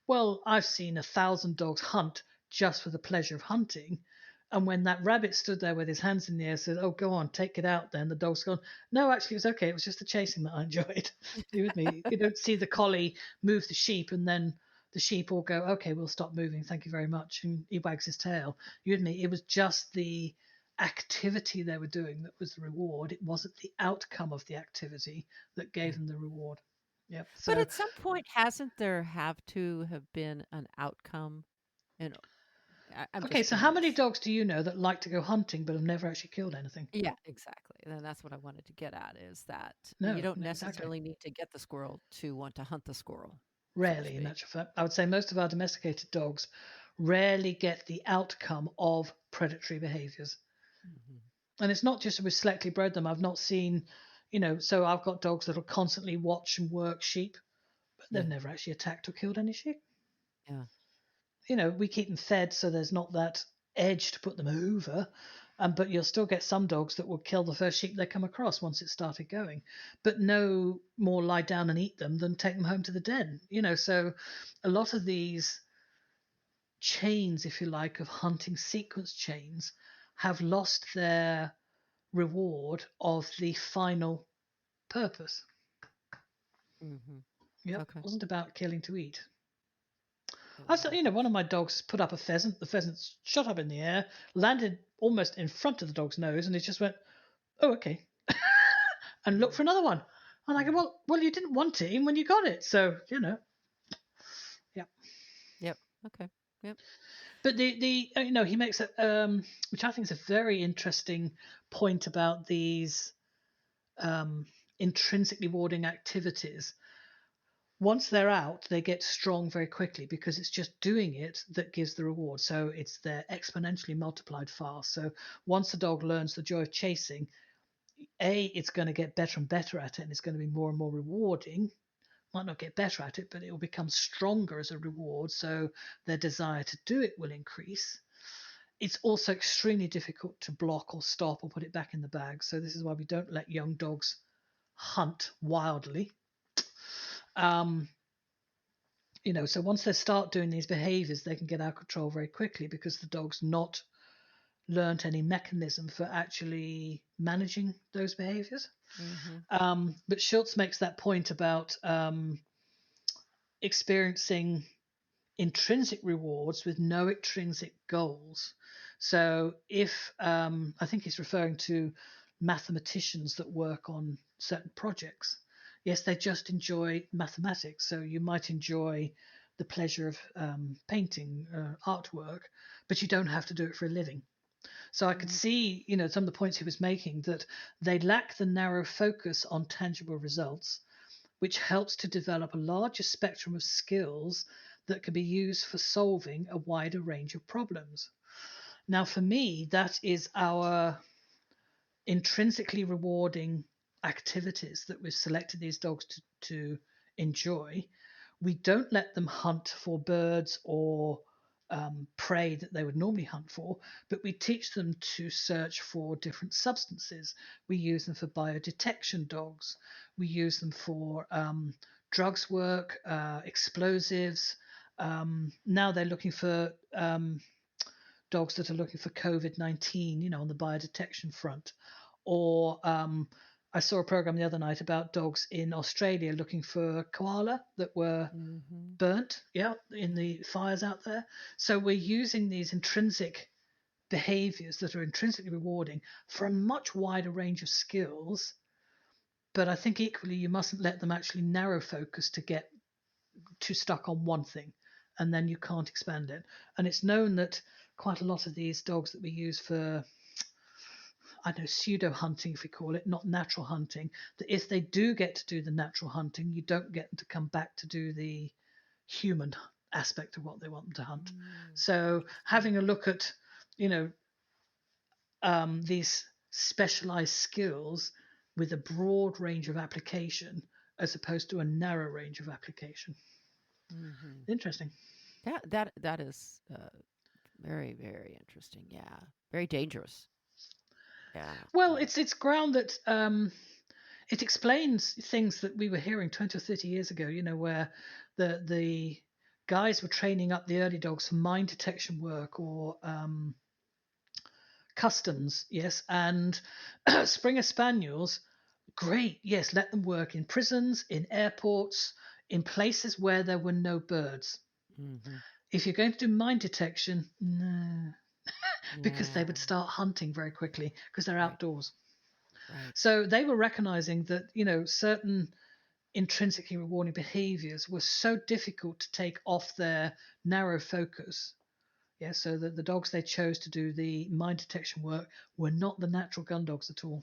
Speaker 2: Well, I've seen 1,000 dogs hunt just for the pleasure of hunting. And when that rabbit stood there with his hands in the air, said, "Oh, go on, take it out." Then the dog's gone, "No, actually, it was okay. It was just the chasing that I enjoyed." You with me? You don't see the collie move the sheep, and then the sheep all go, "Okay, we'll stop moving. Thank you very much." And he wags his tail. You with me? It was just the activity they were doing that was the reward. It wasn't the outcome of the activity that
Speaker 1: Yeah.
Speaker 2: gave them the reward. Yep.
Speaker 1: But
Speaker 2: So
Speaker 1: at some point, hasn't there have to have been an outcome? And I'm
Speaker 2: okay,
Speaker 1: just
Speaker 2: so how many
Speaker 1: curious.
Speaker 2: dogs do you know that like to go hunting but have never actually killed anything?
Speaker 1: Yeah, exactly. And that's what I wanted to get at is that you
Speaker 2: No,
Speaker 1: don't
Speaker 2: no, exactly.
Speaker 1: necessarily need to get the squirrel to want to hunt the squirrel, so to
Speaker 2: Rarely, in
Speaker 1: speak.
Speaker 2: actual fact. I would say most of our domesticated dogs rarely get the outcome of predatory behaviors.
Speaker 1: Hmm.
Speaker 2: And it's not just we selectively bred them. I've not seen, so I've got dogs that'll constantly watch and work sheep, but they've
Speaker 1: Yeah,
Speaker 2: never actually attacked or killed any sheep.
Speaker 1: yeah.
Speaker 2: We keep them fed so there's not that edge to put them over. But you'll still get some dogs that will kill the first sheep they come across once it started going, but no more lie down and eat them than take them home to the den. So a lot of these chains, if you like, of hunting sequence chains have lost their reward of the final purpose.
Speaker 1: Hmm.
Speaker 2: Yep, it
Speaker 1: Okay.
Speaker 2: wasn't about killing to eat. I
Speaker 1: Oh,
Speaker 2: saw,
Speaker 1: that's
Speaker 2: one of my dogs put up a pheasant. The pheasant shot up in the air, landed almost in front of the dog's nose, and it just went, "Oh, okay," and looked for another one. And I go,
Speaker 1: mm-hmm.
Speaker 2: "Well, you didn't want it even when you got it, so yeah."
Speaker 1: Yep. Okay. Yep.
Speaker 2: But he makes which I think is a very interesting point about these um, intrinsically rewarding activities. Once they're out, they get strong very quickly because it's just doing it that gives the reward. So they're exponentially multiplied fast. So once the dog learns the joy of chasing, it's going to get better and better at it, and it's going to be more and more rewarding. Might not get better at it, but it will become stronger as a reward. So their desire to do it will increase. It's also extremely difficult to block or stop or put it back in the bag. So this is why we don't let young dogs hunt wildly. Um, so once they start doing these behaviors, they can get out of control very quickly because the dog's not learnt any mechanism for actually managing those behaviors.
Speaker 1: Mm-hmm.
Speaker 2: But Schultz makes that point about experiencing intrinsic rewards with no extrinsic goals. So if I think he's referring to mathematicians that work on certain projects, yes, they just enjoy mathematics. So you might enjoy the pleasure of painting artwork, but you don't have to do it for a living. So I could
Speaker 1: Mm-hmm.
Speaker 2: see, some of the points he was making, that they lack the narrow focus on tangible results, which helps to develop a larger spectrum of skills that can be used for solving a wider range of problems. Now, for me, that is our intrinsically rewarding activities that we've selected these dogs to enjoy. We don't let them hunt for birds or prey that they would normally hunt for, but we teach them to search for different substances. We use them for biodetection dogs. We use them for drugs work, explosives. Now they're looking for dogs that are looking for COVID-19, on the biodetection front. Or I saw a program the other night about dogs in Australia looking for koala that were
Speaker 1: Mm-hmm.
Speaker 2: burnt, yeah, in the fires out there. So we're using these intrinsic behaviors that are intrinsically rewarding for a much wider range of skills. But I think equally you mustn't let them actually narrow focus to get too stuck on one thing, and then you can't expand it. And it's known that quite a lot of these dogs that we use for, I know, pseudo hunting, if we call it, not natural hunting, that if they do get to do the natural hunting, you don't get them to come back to do the human aspect of what they want them to hunt.
Speaker 1: Mm.
Speaker 2: So
Speaker 1: Interesting.
Speaker 2: having a look at, these specialized skills with a broad range of application as opposed to a narrow range of application.
Speaker 1: Mm-hmm.
Speaker 2: Interesting.
Speaker 1: That is very, very interesting. Yeah, very dangerous. Yeah,
Speaker 2: Well,
Speaker 1: yeah.
Speaker 2: it's ground that it explains things that we were hearing 20 or 30 years ago, where the guys were training up the early dogs for mine detection work or customs, yes, and Springer Spaniels, great, yes, let them work in prisons, in airports, in places where there were no birds.
Speaker 1: Mm-hmm.
Speaker 2: If you're going to do mine detection, no, because they
Speaker 1: Yeah.
Speaker 2: would start hunting very quickly because they're
Speaker 1: Right.
Speaker 2: outdoors.
Speaker 1: Right.
Speaker 2: So they were recognizing that, certain intrinsically rewarding behaviors were so difficult to take off their narrow focus. Yeah, so that the dogs they chose to do the mine detection work were not the natural gun dogs at all.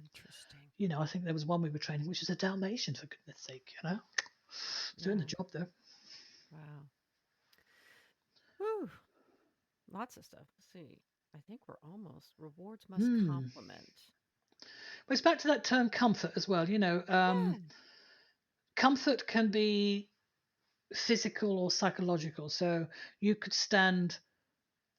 Speaker 1: Interesting.
Speaker 2: I think there was one we were training, which is a Dalmatian, for goodness sake, It's doing the
Speaker 1: Yeah.
Speaker 2: job though.
Speaker 1: Wow. Whew. Lots of stuff. Let's see. I think we're almost. Rewards must
Speaker 2: Hmm.
Speaker 1: complement.
Speaker 2: Well, it's back to that term comfort as well.
Speaker 1: Yeah.
Speaker 2: Comfort can be physical or psychological. So you could stand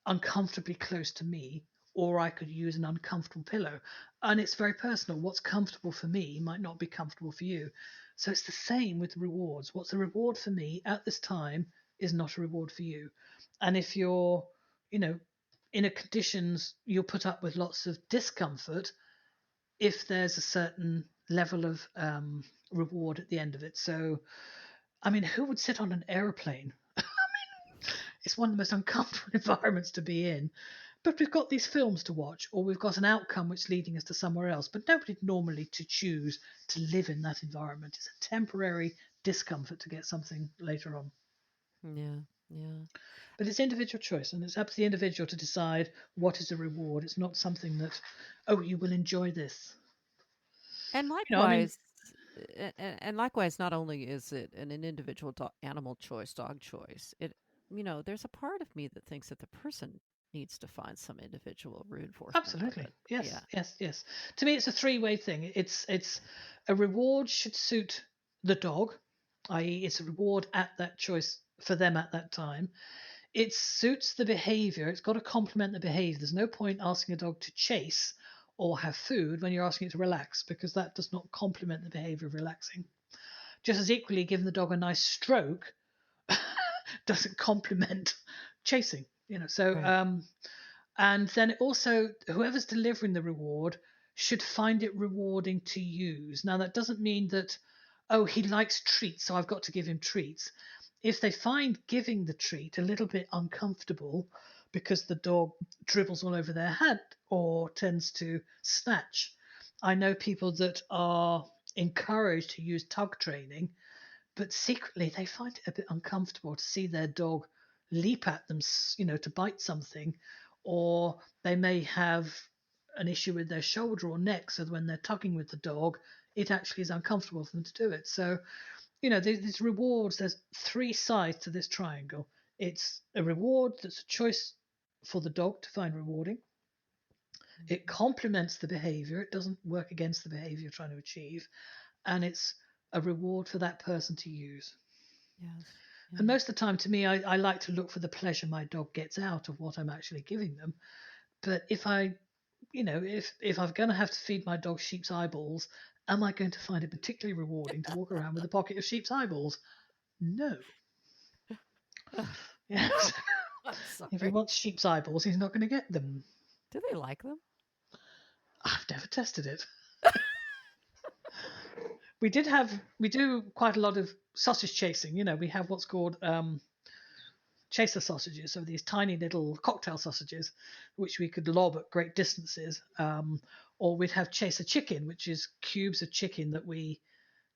Speaker 2: uncomfortably close to me, or I could use an uncomfortable pillow. And it's very personal. What's comfortable for me might not be comfortable for you. So it's the same with rewards. What's a reward for me at this time is not a reward for you. And if you're, you know, in a conditions you'll put up with lots of discomfort if there's a certain level of reward at the end of it. So, I mean, who would sit on an aeroplane? It's one of the most uncomfortable environments to be in. But we've got these films to watch, or we've got an outcome which is leading us to somewhere else. But nobody normally to choose to live in that environment. It's a temporary discomfort to get something later on.
Speaker 1: Yeah. Yeah.
Speaker 2: But it's individual choice, and it's up to the individual to decide what is a reward. It's not something that, oh, you will enjoy this.
Speaker 1: And
Speaker 2: I mean,
Speaker 1: likewise, and likewise, not only is it an individual animal choice, dog choice, there's a part of me that thinks that the person needs to find some individual reinforcement of
Speaker 2: absolutely.
Speaker 1: it.
Speaker 2: Yes,
Speaker 1: Yeah.
Speaker 2: yes, yes. To me, it's a three-way thing. It's a reward should suit the dog, i.e., it's a reward at that choice for them at that time. It suits the behavior. It's got to complement the behavior. There's no point asking a dog to chase or have food when you're asking it to relax, because that does not complement the behavior of relaxing. Just as equally, giving the dog a nice stroke doesn't complement chasing. So
Speaker 1: Right.
Speaker 2: And then it also, whoever's delivering the reward should find it rewarding to use. Now, that doesn't mean that, oh, he likes treats, so I've got to give him treats. If they find giving the treat a little bit uncomfortable because the dog dribbles all over their hand or tends to snatch, I know people that are encouraged to use tug training, but secretly they find it a bit uncomfortable to see their dog leap at them, to bite something, or they may have an issue with their shoulder or neck, so that when they're tugging with the dog, it actually is uncomfortable for them to do it. So, these rewards, there's three sides to this triangle. It's a reward that's a choice for the dog to find rewarding. It complements the behavior, it doesn't work against the behavior you're trying to achieve, and it's a reward for that person to use.
Speaker 1: Yes. Yeah.
Speaker 2: And most of the time, to me, I like to look for the pleasure my dog gets out of what I'm actually giving them. But if I'm going to have to feed my dog sheep's eyeballs, am I going to find it particularly rewarding to walk around with a pocket of sheep's eyeballs? No. Yes.
Speaker 1: I'm
Speaker 2: If he
Speaker 1: sorry.
Speaker 2: wants sheep's eyeballs, he's not going to get them.
Speaker 1: Do they like them?
Speaker 2: I've never tested it. We do quite a lot of sausage chasing. We have what's called chaser sausages, so these tiny little cocktail sausages, which we could lob at great distances. Or we'd have chaser chicken, which is cubes of chicken that we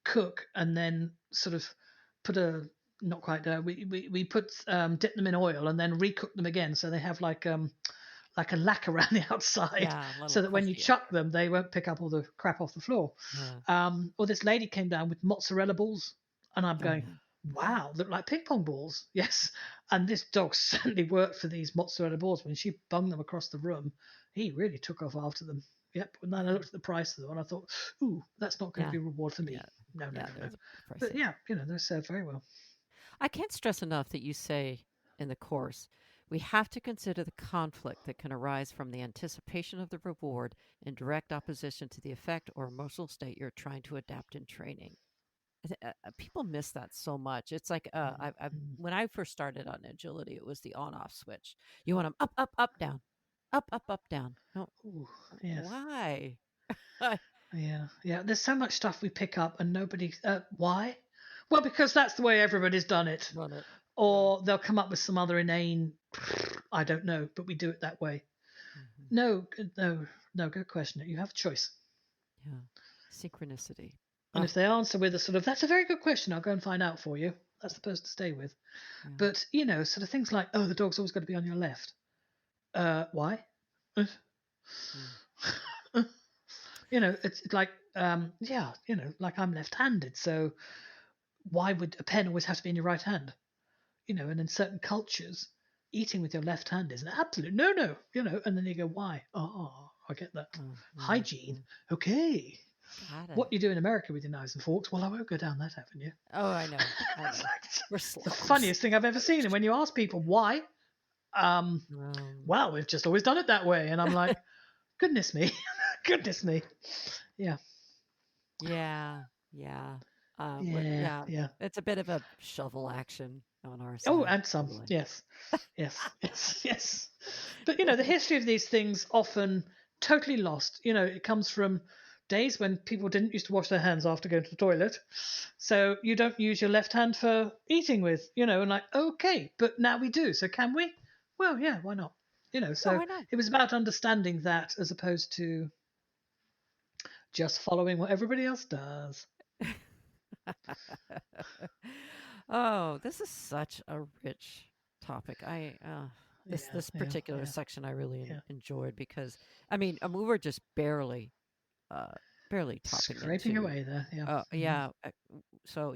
Speaker 2: cook and then sort of put a not quite we put dip them in oil and then recook them again, so they have like a lac around the outside,
Speaker 1: Yeah, a little
Speaker 2: so that when you
Speaker 1: crusty.
Speaker 2: chuck them, they won't pick up all the crap off the floor. Or this lady came down with mozzarella balls, and I'm
Speaker 1: Oh,
Speaker 2: going,
Speaker 1: yeah.
Speaker 2: wow, look like ping pong balls. Yes. And this dog certainly worked for these mozzarella balls. When she bung them across the room, he really took off after them. Yep. And then I looked at the price of them and I thought, ooh, that's not going to
Speaker 1: Yeah.
Speaker 2: be a reward for me.
Speaker 1: Yeah.
Speaker 2: No, no,
Speaker 1: Yeah,
Speaker 2: no, no.
Speaker 1: there's a
Speaker 2: But
Speaker 1: pricey.
Speaker 2: yeah, they're served very well.
Speaker 1: I can't stress enough that you say in the course, we have to consider the conflict that can arise from the anticipation of the reward in direct opposition to the effect or emotional state you're trying to adapt in training. People miss that so much. It's like
Speaker 2: Mm.
Speaker 1: when I first started on agility, it was the on-off switch. You want them up, up, up, down, up, down. No,
Speaker 2: Ooh, yes.
Speaker 1: why?
Speaker 2: Yeah, yeah. There's so much stuff we pick up and nobody. Why? Well, because that's the way everybody's done it.
Speaker 1: Run it. Yeah.
Speaker 2: Or they'll come up with some other inane, I don't know, but we do it that way.
Speaker 1: Hmm.
Speaker 2: No, no, no. Go question it. You have a choice.
Speaker 1: Yeah. Synchronicity.
Speaker 2: And
Speaker 1: Oh,
Speaker 2: if they answer with a sort of, that's a very good question, I'll go and find out for you. That's the person to stay with.
Speaker 1: yeah.
Speaker 2: But, sort of things like, oh, the dog's always got to be on your left. Why?
Speaker 1: Mm.
Speaker 2: It's like, like I'm left handed. So why would a pen always have to be in your right hand? And in certain cultures, eating with your left hand is an absolute no. And then you go, why? Oh, I get that.
Speaker 1: Oh,
Speaker 2: Hygiene.
Speaker 1: mm.
Speaker 2: Okay.
Speaker 1: Got it.
Speaker 2: What you do in America with your knives and forks? Well, I won't go down that avenue.
Speaker 1: Oh, I know. I know.
Speaker 2: It's like
Speaker 1: We're
Speaker 2: the
Speaker 1: slobs.
Speaker 2: funniest thing I've ever seen. And when you ask people why, well, we've just always done it that way. And I'm like, goodness me, goodness me. Yeah.
Speaker 1: Yeah. Yeah.
Speaker 2: Yeah. Yeah.
Speaker 1: It's a bit of a shovel action on our
Speaker 2: Oh,
Speaker 1: side.
Speaker 2: and some.
Speaker 1: Totally.
Speaker 2: Yes. Yes. Yes. Yes. But, the history of these things often totally lost. It comes from days when people didn't used to wash their hands after going to the toilet. So you don't use your left hand for eating with, and like, okay, but now we do. So can we? Well, yeah, why not?
Speaker 1: Yeah,
Speaker 2: So
Speaker 1: why not?
Speaker 2: it was about understanding that as opposed to just following what everybody else does.
Speaker 1: Oh, this is such a rich topic. This
Speaker 2: Yeah,
Speaker 1: this
Speaker 2: yeah,
Speaker 1: particular
Speaker 2: yeah,
Speaker 1: section I really
Speaker 2: yeah.
Speaker 1: enjoyed because we were just uh, barely topping
Speaker 2: Scraping
Speaker 1: into.
Speaker 2: away there. Yeah.
Speaker 1: Yeah. So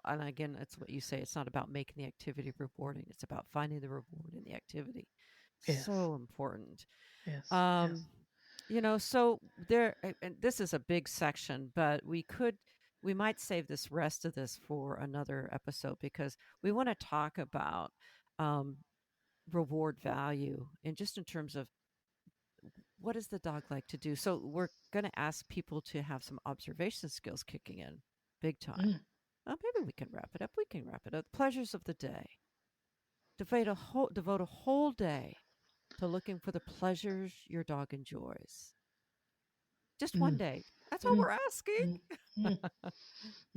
Speaker 1: and again, it's what you say. It's not about making the activity rewarding. It's about finding the reward in the activity.
Speaker 2: Yes.
Speaker 1: So important.
Speaker 2: Yes. Yes.
Speaker 1: Um, so and this is a big section, but we might save this rest of this for another episode because we want to talk about um, reward value and just in terms of what does the dog like to do. So we're going to ask people to have some observation skills kicking in big time.
Speaker 2: Mm.
Speaker 1: Maybe we can wrap it up. We can wrap it up. Pleasures of the day. Devote a whole day to to looking for the pleasures your dog enjoys. Just one
Speaker 2: Mm,
Speaker 1: day. That's all
Speaker 2: mm,
Speaker 1: we're asking.
Speaker 2: mm, mm,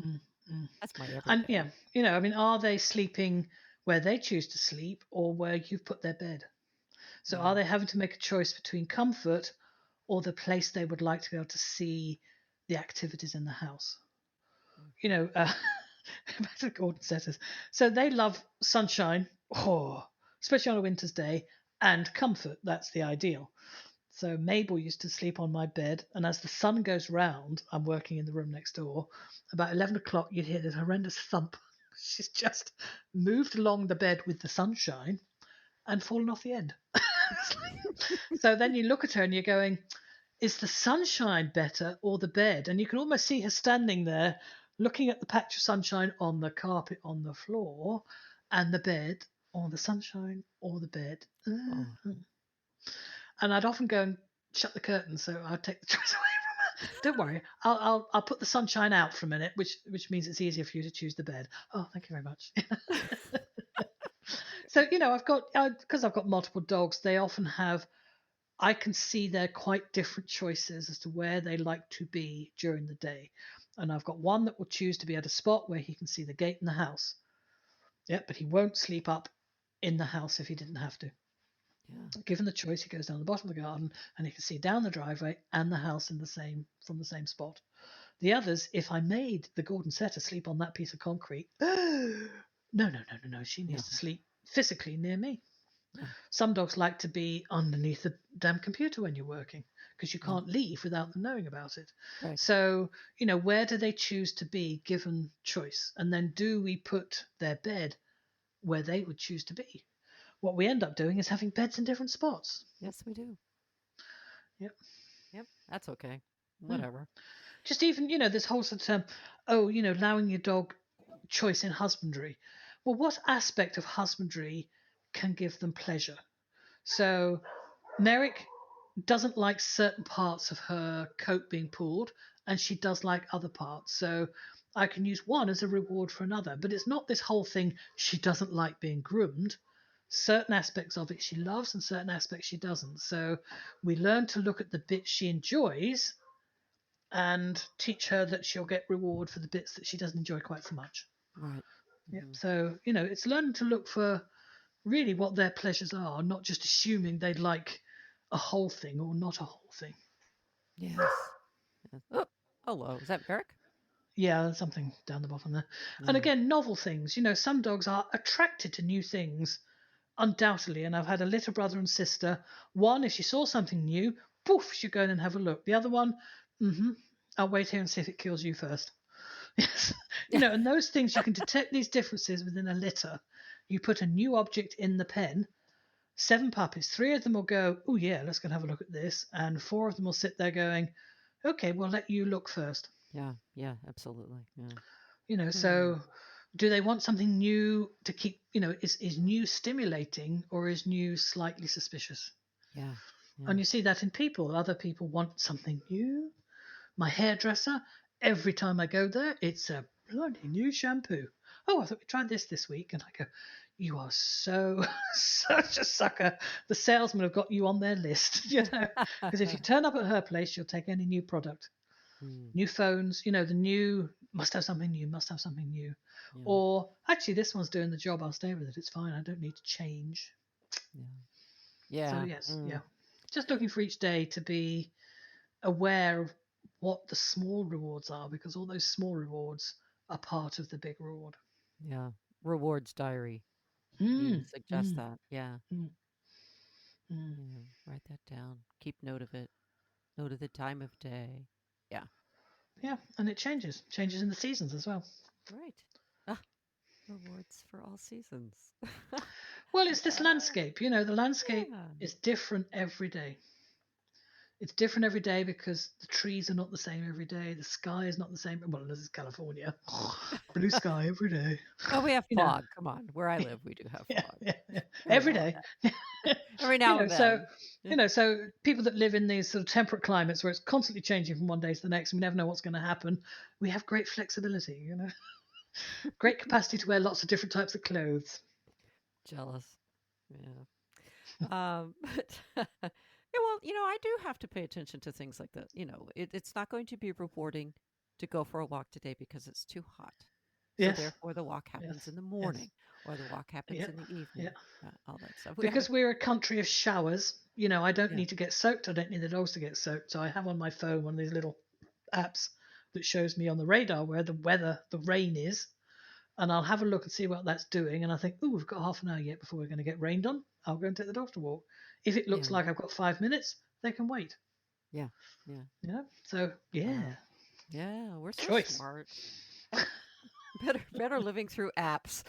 Speaker 2: mm, mm.
Speaker 1: That's my
Speaker 2: And
Speaker 1: everyday.
Speaker 2: yeah, I mean, are they sleeping where they choose to sleep or where you've put their bed? So are
Speaker 1: Yeah.
Speaker 2: they having to make a choice between comfort or the place they would like to be able to see the activities in the house? You
Speaker 1: Mhm.
Speaker 2: know, back to Gordon setters. So they love sunshine, especially on a winter's day, and comfort. That's the ideal. So Mabel used to sleep on my bed, and as the sun goes round, I'm working in the room next door. About 11 o'clock, you'd hear this horrendous thump. She's just moved along the bed with the sunshine and fallen off the end. So then you look at her and you're going, is the sunshine better or the bed? And you can almost see her standing there looking at the patch of sunshine on the carpet on the floor and the bed, or the sunshine or the bed.
Speaker 1: Oh.
Speaker 2: And I'd often go and shut the curtains so I'd take the choice away from her. Don't worry, I'll put the sunshine out for a minute, which means it's easier for you to choose the bed. Oh, thank you very much. So I've got because I've got multiple dogs. They often have. I can see they're quite different choices as to where they like to be during the day. And I've got one that will choose to be at a spot where he can see the gate in the house. Yeah, but he won't sleep up in the house if he didn't have to.
Speaker 1: Yeah.
Speaker 2: Given the choice, he goes down the bottom of the garden and he can see down the driveway and the house from the same spot. The others, if I made the Gordon setter sleep on that piece of concrete, no. She
Speaker 1: No.
Speaker 2: needs to sleep physically near me.
Speaker 1: Yeah.
Speaker 2: Some dogs like to be underneath the damn computer when you're working because you
Speaker 1: Yeah.
Speaker 2: can't leave without them knowing about it.
Speaker 1: Right.
Speaker 2: So, where do they choose to be given choice? And then do we put their bed where they would choose to be? What we end up doing is having beds in different spots.
Speaker 1: Yes, we do.
Speaker 2: Yep.
Speaker 1: Yep. That's okay.
Speaker 2: Yeah.
Speaker 1: Whatever.
Speaker 2: Just even, this whole sort of, allowing your dog choice in husbandry. Well, what aspect of husbandry can give them pleasure? So, Merrick doesn't like certain parts of her coat being pulled, and she does like other parts. So I can use one as a reward for another. But it's not this whole thing, she doesn't like being groomed. Certain aspects of it she loves, and certain aspects she doesn't. So we learn to look at the bits she enjoys and teach her that she'll get reward for the bits that she doesn't enjoy quite so much.
Speaker 1: Right.
Speaker 2: Yeah.
Speaker 1: Hmm.
Speaker 2: So, it's learning to look for really what their pleasures are, not just assuming they'd like a whole thing or not a whole thing.
Speaker 1: Yes. Yes. Oh, hello. Is that Eric?
Speaker 2: Yeah, something down the bottom there. And
Speaker 1: Yeah.
Speaker 2: again, novel things. Some dogs are attracted to new things, undoubtedly. And I've had a little brother and sister. One, if she saw something new, poof, she'd go in and have a look. The other one, I'll wait here and see if it kills you first. Yes. And those things, you can detect these differences within a litter. You put a new object in the pen, 7 puppies, 3 of them will go, oh, yeah, let's go and have a look at this. And 4 of them will sit there going, okay, we'll let you look first.
Speaker 1: Yeah. Yeah. Absolutely. Yeah. Hmm.
Speaker 2: So do they want something new to keep, is new stimulating or is new slightly suspicious?
Speaker 1: Yeah. Yeah.
Speaker 2: And you see that in people. Other people want something new. My hairdresser, every time I go there, it's a bloody new shampoo. Oh, I thought we tried this week. And I go, you are so, such a sucker. The salesman have got you on their list, because if you turn up at her place, she'll take any new product.
Speaker 1: Hmm.
Speaker 2: New phones, the new must have something new, must have something new.
Speaker 1: Yeah.
Speaker 2: Or actually, this one's doing the job, I'll stay with it. It's fine. I don't need to change.
Speaker 1: Yeah.
Speaker 2: So,
Speaker 1: Yeah.
Speaker 2: yes,
Speaker 1: Mm.
Speaker 2: yeah. Just looking for each day to be aware of what the small rewards are, because all those small rewards are part of the big reward.
Speaker 1: Yeah. Rewards diary. You
Speaker 2: Mm,
Speaker 1: suggest
Speaker 2: mm,
Speaker 1: that. Yeah.
Speaker 2: mm, mm.
Speaker 1: Yeah. Write that down. Keep note of it. Note of the time of day. Yeah.
Speaker 2: Yeah, and it changes in the seasons as well.
Speaker 1: Right. Ah, rewards for all seasons.
Speaker 2: Well, it's this
Speaker 1: Ah,
Speaker 2: landscape. The landscape
Speaker 1: yeah.
Speaker 2: is different every day. It's different every day because the trees are not the same every day. The sky is not the same. Well, this is California. Blue sky every day.
Speaker 1: Well, we have
Speaker 2: You know,
Speaker 1: fog. Come on. Where I live, we do have
Speaker 2: yeah,
Speaker 1: fog.
Speaker 2: yeah.
Speaker 1: Every
Speaker 2: Every
Speaker 1: now and
Speaker 2: day.
Speaker 1: then. Every now and
Speaker 2: So,
Speaker 1: then. Yeah.
Speaker 2: so people that live in these sort of temperate climates where it's constantly changing from one day to the next, and we never know what's going to happen. We have great flexibility, great capacity to wear lots of different types of clothes.
Speaker 1: Jealous. Yeah. But yeah, well, I do have to pay attention to things like that. It's not going to be rewarding to go for a walk today because it's too hot. So
Speaker 2: Yes,
Speaker 1: therefore, the walk happens
Speaker 2: yes,
Speaker 1: in the
Speaker 2: yes.
Speaker 1: morning, or the walk happens
Speaker 2: Yeah,
Speaker 1: in the
Speaker 2: yeah.
Speaker 1: evening. All that stuff.
Speaker 2: Because we're a country of showers, I don't
Speaker 1: Yeah,
Speaker 2: need to get soaked. I don't need the dogs to get soaked. So I have on my phone one of these little apps that shows me on the radar where the rain is, and I'll have a look and see what that's doing. And I think, oh, we've got half an hour yet before we're going to get rained on. I'll go and take the dog to walk. If it looks
Speaker 1: yeah,
Speaker 2: like I've got 5 minutes, they can wait.
Speaker 1: yeah, yeah.
Speaker 2: So yeah,
Speaker 1: Yeah, we're so
Speaker 2: choice.
Speaker 1: smart. Better living through apps.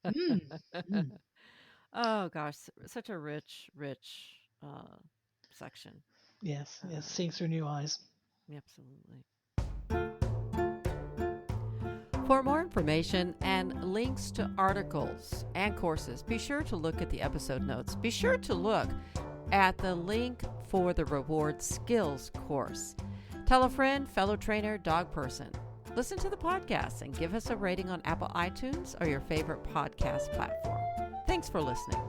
Speaker 2: Mm, mm.
Speaker 1: Oh gosh, such a rich section.
Speaker 2: Yes, yes,
Speaker 1: Uh,
Speaker 2: seeing through new eyes.
Speaker 1: Absolutely. For more information and links to articles and courses, be sure to look at the episode notes. Be sure to look at the link for the Reward Skills course. Tell a friend, fellow trainer, dog person. Listen to the podcast and give us a rating on Apple iTunes or your favorite podcast platform. Thanks for listening.